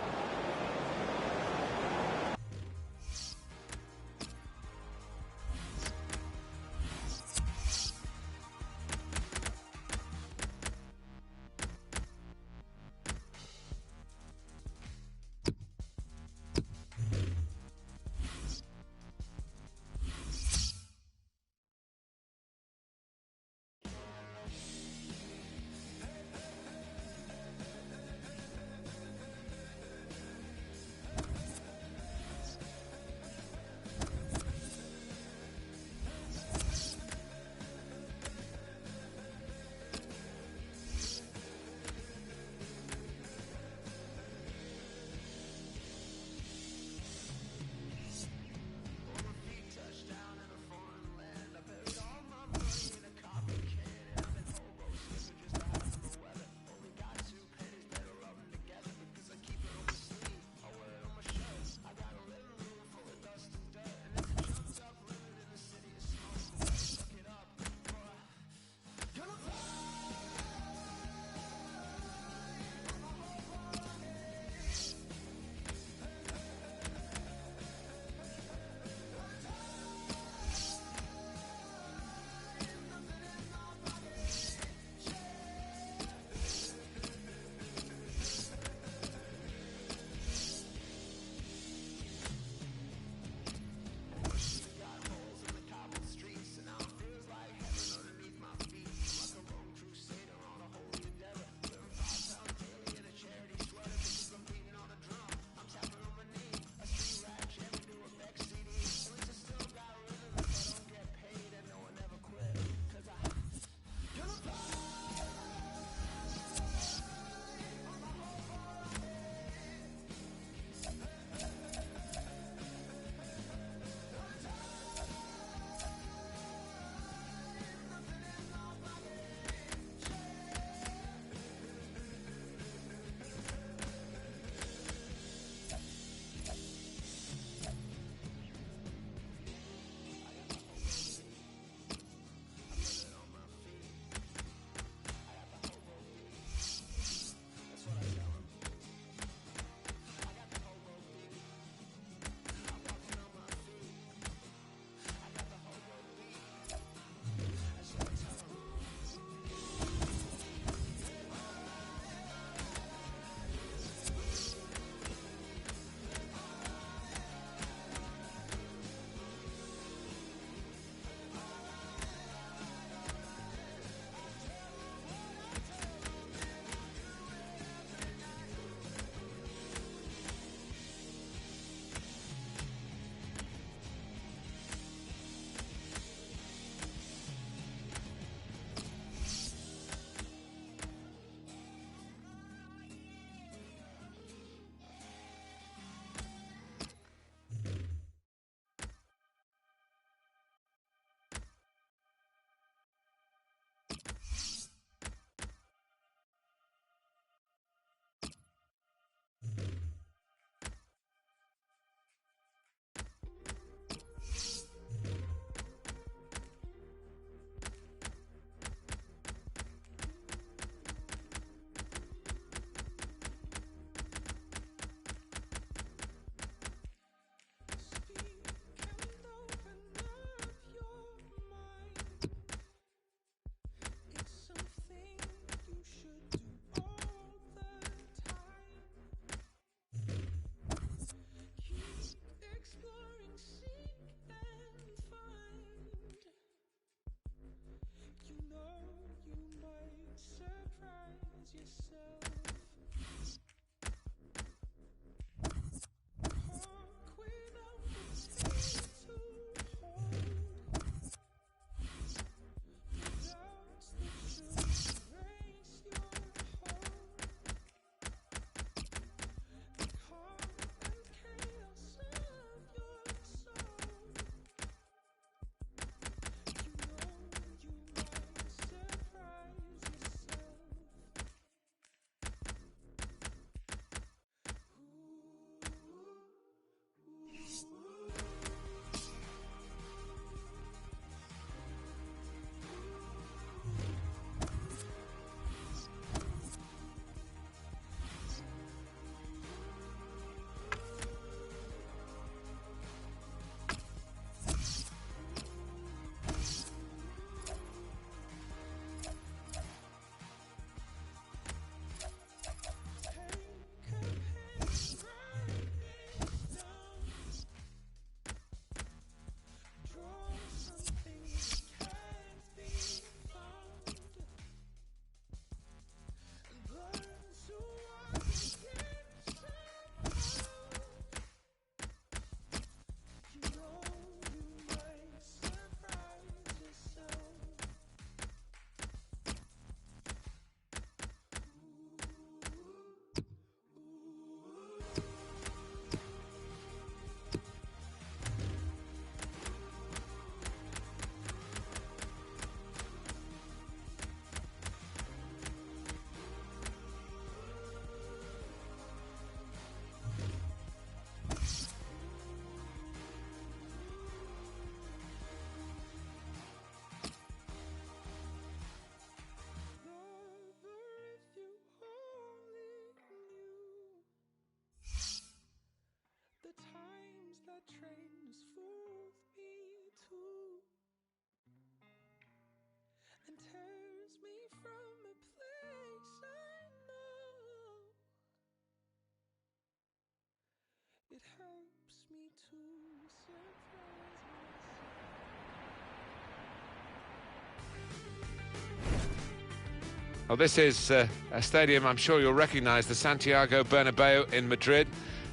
Well, this is a stadium I'm sure you'll recognise, the Santiago Bernabeu in Madrid.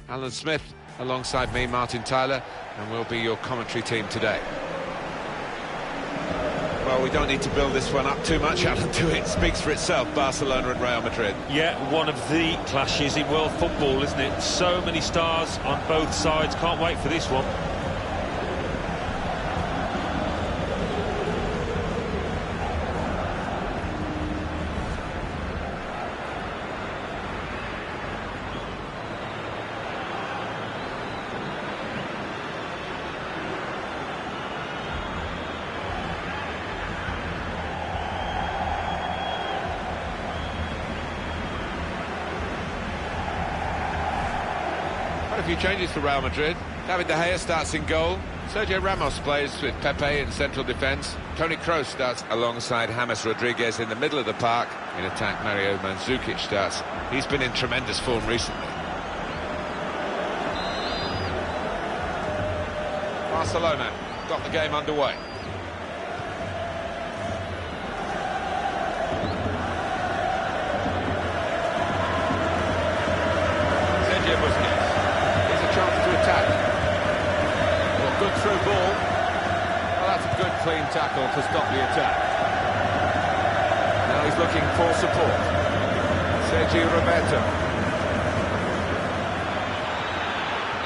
Alan Smith alongside me, Martin Tyler, and we'll be your commentary team today. Well, we don't need to build this one up too much, Alan, do it? Speaks for itself, Barcelona and Real Madrid. Yeah, one of the clashes in world football, isn't it? So many stars on both sides. Can't wait for this one. A few changes for Real Madrid. David De Gea starts in goal. Sergio Ramos plays with Pepe in central defence. Toni Kroos starts alongside James Rodriguez in the middle of the park. In attack, Mario Mandzukic starts. He's been in tremendous form recently. Barcelona got the game underway. Sergio Busquets. Chance to attack. Well, good through ball. Well, that's a good clean tackle to stop the attack. Now he's looking for support. Sergio Roberto.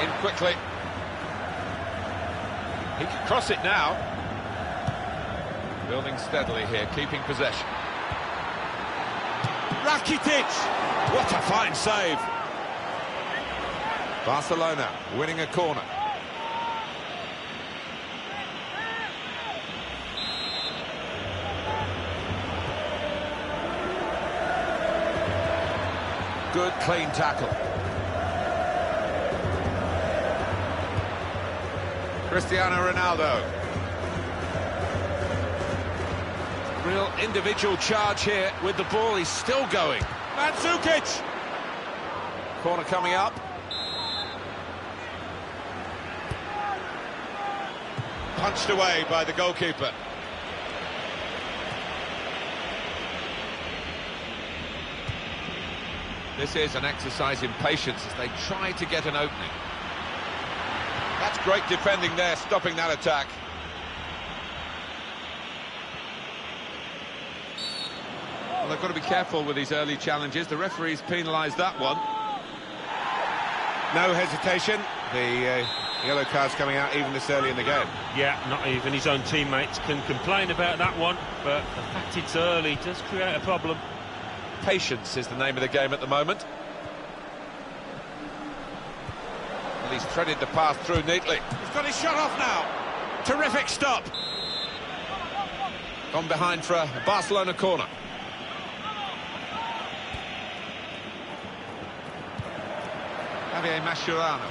In quickly. He can cross it now. Building steadily here, keeping possession. Rakitic! What a fine save! Barcelona winning a corner. Good clean tackle. Cristiano Ronaldo. Real individual charge here with the ball. He's still going. Mandzukic! Corner coming up. Punched away by the goalkeeper. This is an exercise in patience as they try to get an opening. That's great defending there, stopping that attack. Well, they've got to be careful with these early challenges. The referee's penalised that one. No hesitation. The yellow card's coming out even this early in the game. Yeah, not even his own teammates can complain about that one, but the fact it's early does create a problem. Patience is the name of the game at the moment. And he's threaded the pass through neatly. He's got his shot off now. Terrific stop. Gone behind for a Barcelona corner. Javier Mascherano.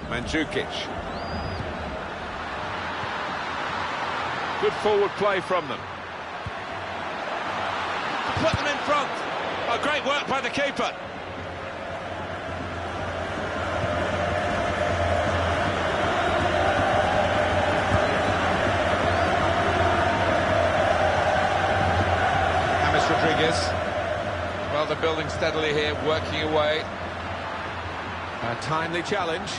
Mandzukic. Good forward play from them. Put them in front. Oh, great work by the keeper. James Rodriguez. Well, they're building steadily here, working away. A timely challenge.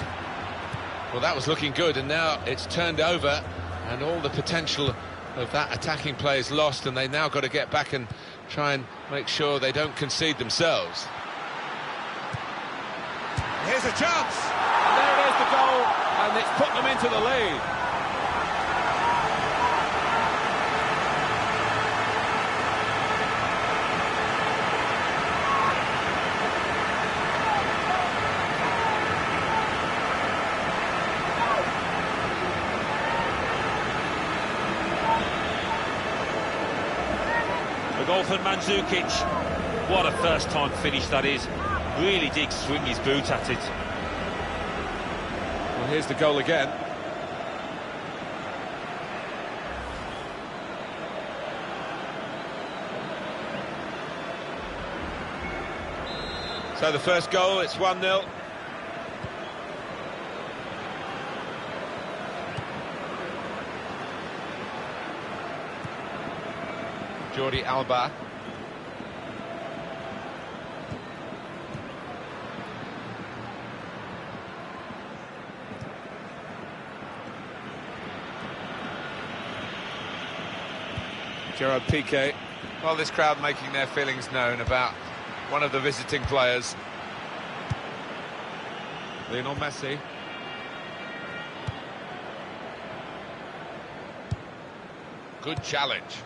Well, that was looking good, and now it's turned over, and all the potential of that attacking play is lost, and they've now got to get back and try and make sure they don't concede themselves. Here's a chance! And there it is, the goal, and it's put them into the lead. The goal for Mandzukic. What a first-time finish that is. Really did swing his boot at it. Well, here's the goal again. So the first goal, it's 1-0. Jordi Alba. Gerard Piqué. Well, this crowd making their feelings known about one of the visiting players. Lionel Messi. Good challenge.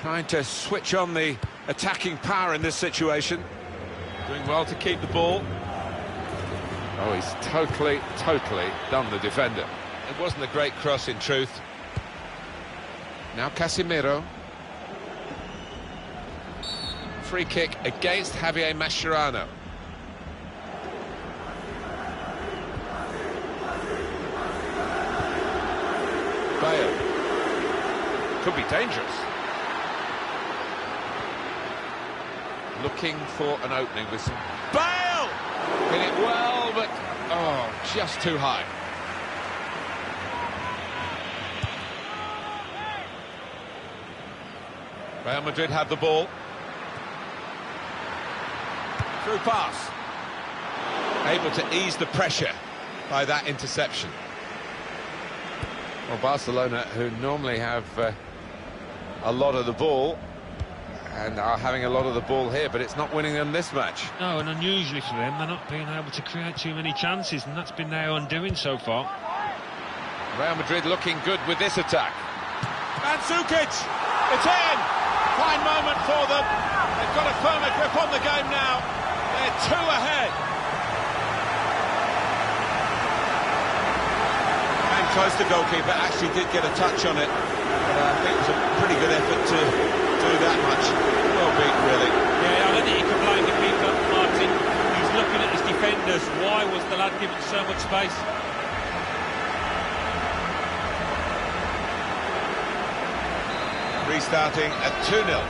Trying to switch on the attacking power in this situation. Doing well to keep the ball. Oh, he's totally done the defender. It wasn't a great cross in truth. Now Casemiro. Free kick against Javier Mascherano. Bale. Could be dangerous. Looking for an opening with some... Bale! Hit it well, but... oh, just too high. Real Madrid have the ball. Through pass. Able to ease the pressure by that interception. Well, Barcelona, who normally have a lot of the ball, and are having a lot of the ball here, but it's not winning them this match. No, and unusually for them, they're not being able to create too many chances, and that's been their undoing so far. Real Madrid looking good with this attack. Mandzukic! It's in! Fine moment for them. They've got a firmer grip on the game now. They're 2 ahead. And close to goalkeeper, actually did get a touch on it. But I think it was a pretty good effort to do that much. Well beaten, really. Yeah, I don't think you can blame the keeper, Martin. He's looking at his defenders. Why was the lad given so much space? Restarting at 2-0.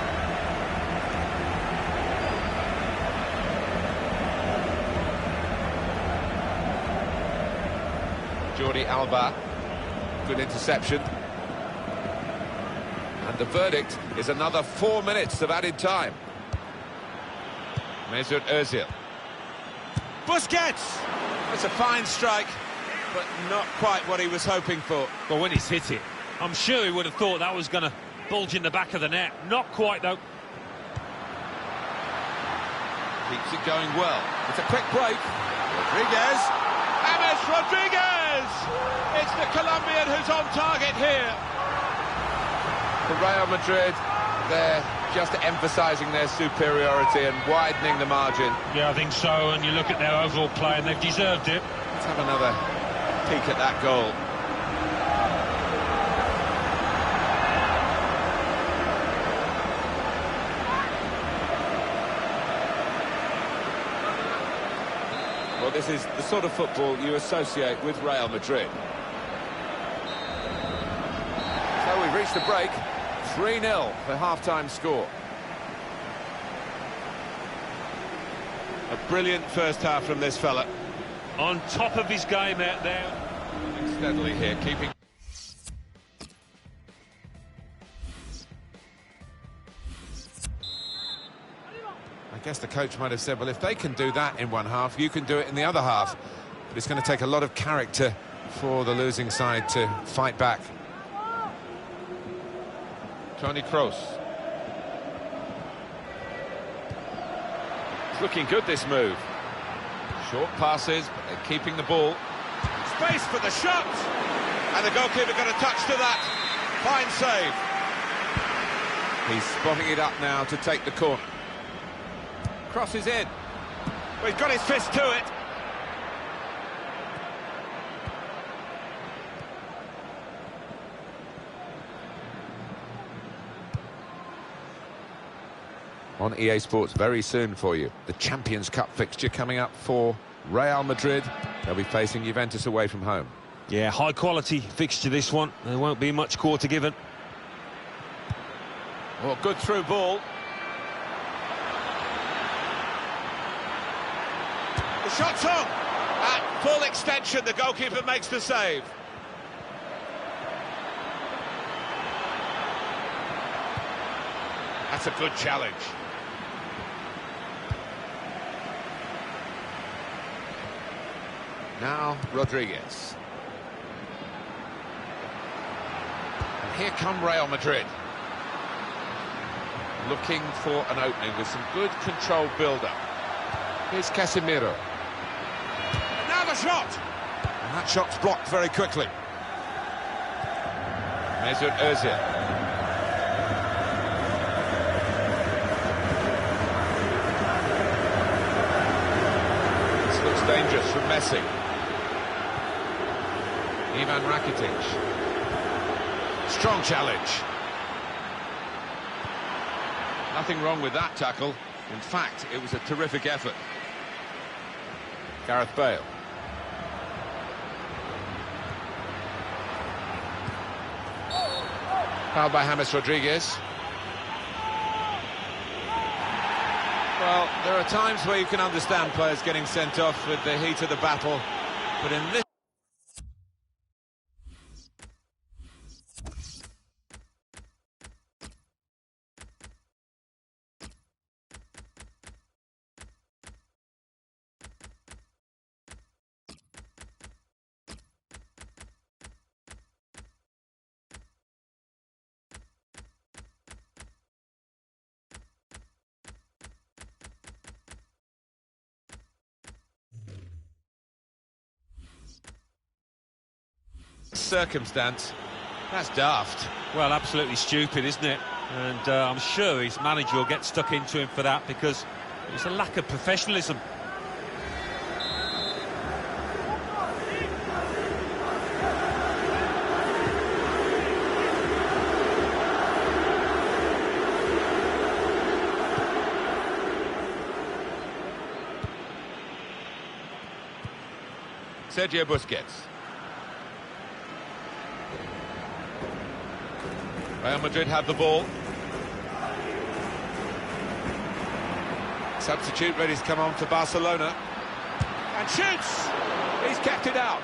Jordi Alba. Good interception. And the verdict is another 4 minutes of added time. Mesut Ozil. Busquets! It's a fine strike, but not quite what he was hoping for. Well, when he's hit it, I'm sure he would have thought that was going to bulge in the back of the net. Not quite, though. Keeps it going well. It's a quick break. Rodriguez. James Rodriguez! It's the Colombian who's on target here. For Real Madrid, they're just emphasising their superiority and widening the margin. Yeah, I think so, and you look at their overall play and they've deserved it. Let's have another peek at that goal. Well, this is the sort of football you associate with Real Madrid. So we've reached the break. 3-0 for half-time score. A brilliant first half from this fella. On top of his game out there. Steadily here, keeping... I guess the coach might have said, well, if they can do that in one half, you can do it in the other half. But it's going to take a lot of character for the losing side to fight back. Toni Kroos. It's looking good, this move. Short passes, but they're keeping the ball. Space for the shot! And the goalkeeper got a touch to that. Fine save. He's spotting it up now to take the corner. Crosses in. Well, he's got his fist to it. on EA Sports very soon for you. The Champions Cup fixture coming up for Real Madrid. They'll be facing Juventus away from home. Yeah, high quality fixture this one. There won't be much quarter given. Well, good through ball. The shot's on. At full extension, the goalkeeper makes the save. That's a good challenge. Now Rodriguez. And here come Real Madrid. Looking for an opening with some good controlled build-up. Here's Casemiro. And now the shot! And that shot's blocked very quickly. Mesut Ozil. This looks dangerous from Messi. Ivan Rakitic. Strong challenge. Nothing wrong with that tackle. In fact, it was a terrific effort. Gareth Bale. Fouled by James Rodriguez. Well, there are times where you can understand players getting sent off with the heat of the battle, but in this... circumstance, that's daft. Well, absolutely stupid, isn't it? And I'm sure his manager will get stuck into him for that, because it's a lack of professionalism. Sergio Busquets. Real Madrid have the ball. Substitute ready to come on for Barcelona. And shoots! He's kept it out.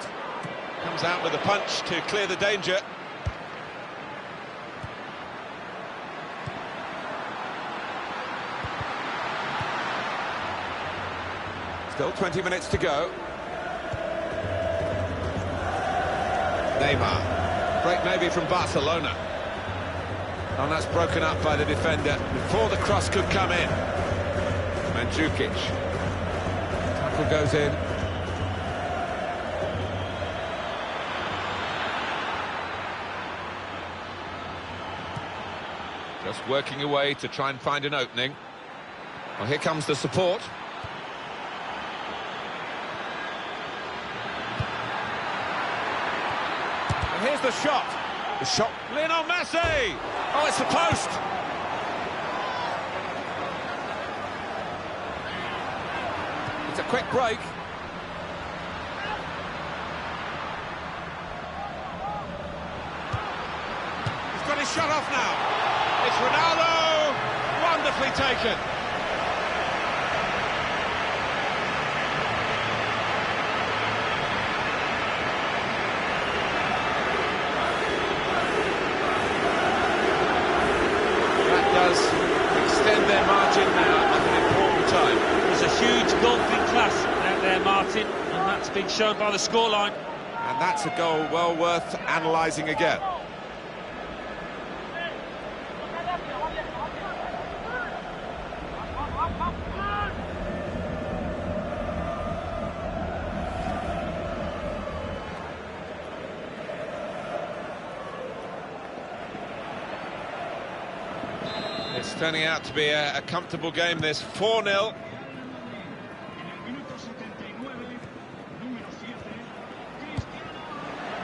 Comes out with a punch to clear the danger. Still 20 minutes to go. Neymar. Break maybe from Barcelona. And that's broken up by the defender before the cross could come in. Mandzukic. Tackle goes in. Just working away to try and find an opening. Well, here comes the support. And here's the shot. The shot, Lionel Messi! Oh, it's the post! It's a quick break. He's got his shot off now. It's Ronaldo! Wonderfully taken. Extend their margin now at an important time. There's a huge golfing class out there, Martin, and that's been shown by the scoreline. And that's a goal well worth analysing again. It's turning out to be a comfortable game, this 4-0.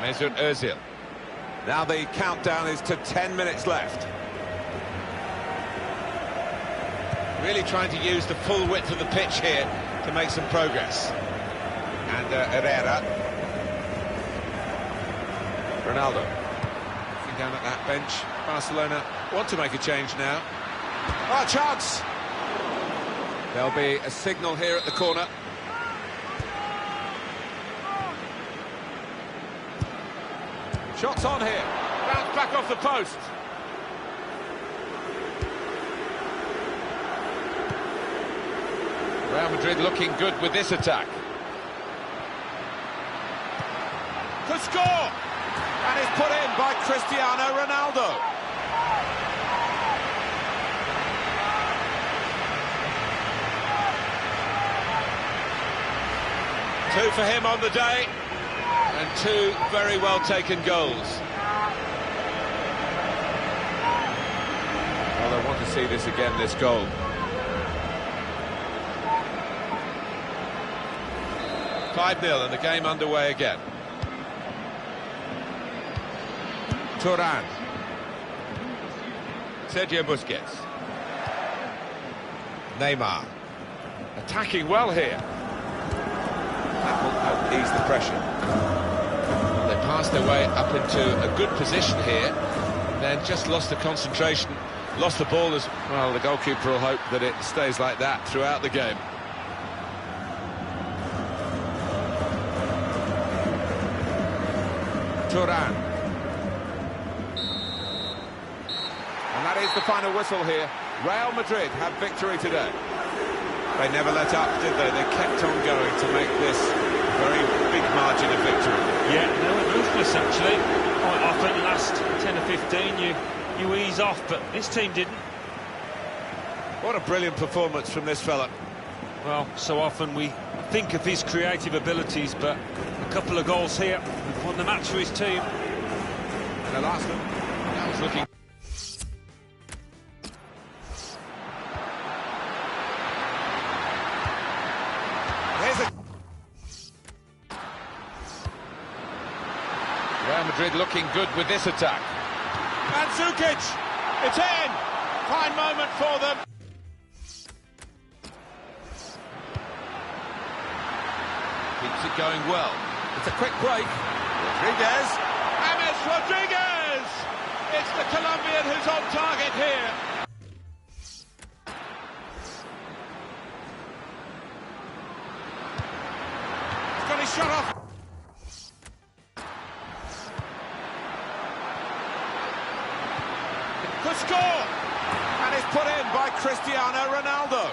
Mesut Ozil. Now the countdown is to 10 minutes left. Really trying to use the full width of the pitch here to make some progress. And Herrera. Ronaldo. Looking down at that bench. Barcelona want to make a change now. Oh, chance! There'll be a signal here at the corner. Shots on here. Bounce back off the post. Real Madrid looking good with this attack. Could score! And it's put in by Cristiano Ronaldo. Two for him on the day, and two very well taken goals. Well, I want to see this again, this goal. (5-0) and the game underway again. Turan. Sergio Busquets. Neymar. Attacking well here. That will help ease the pressure. They passed their way up into a good position here, then just lost the concentration, lost the ball as well. The goalkeeper will hope that it stays like that throughout the game. Turan. And that is the final whistle here. Real Madrid have victory today. They never let up, did they? They kept on going to make this a very big margin of victory. Yeah, they were ruthless actually. Quite often, last 10 or 15, you ease off, but this team didn't. What a brilliant performance from this fella. Well, so often we think of his creative abilities, but a couple of goals here, we've won the match for his team. And the last one, that was looking... Real Madrid looking good with this attack. And Zukic, it's in! Fine moment for them. Keeps it going well. It's a quick break. Rodriguez. James Rodriguez! It's the Colombian who's on target here. He's got his shot off. Could score! And it's put in by Cristiano Ronaldo.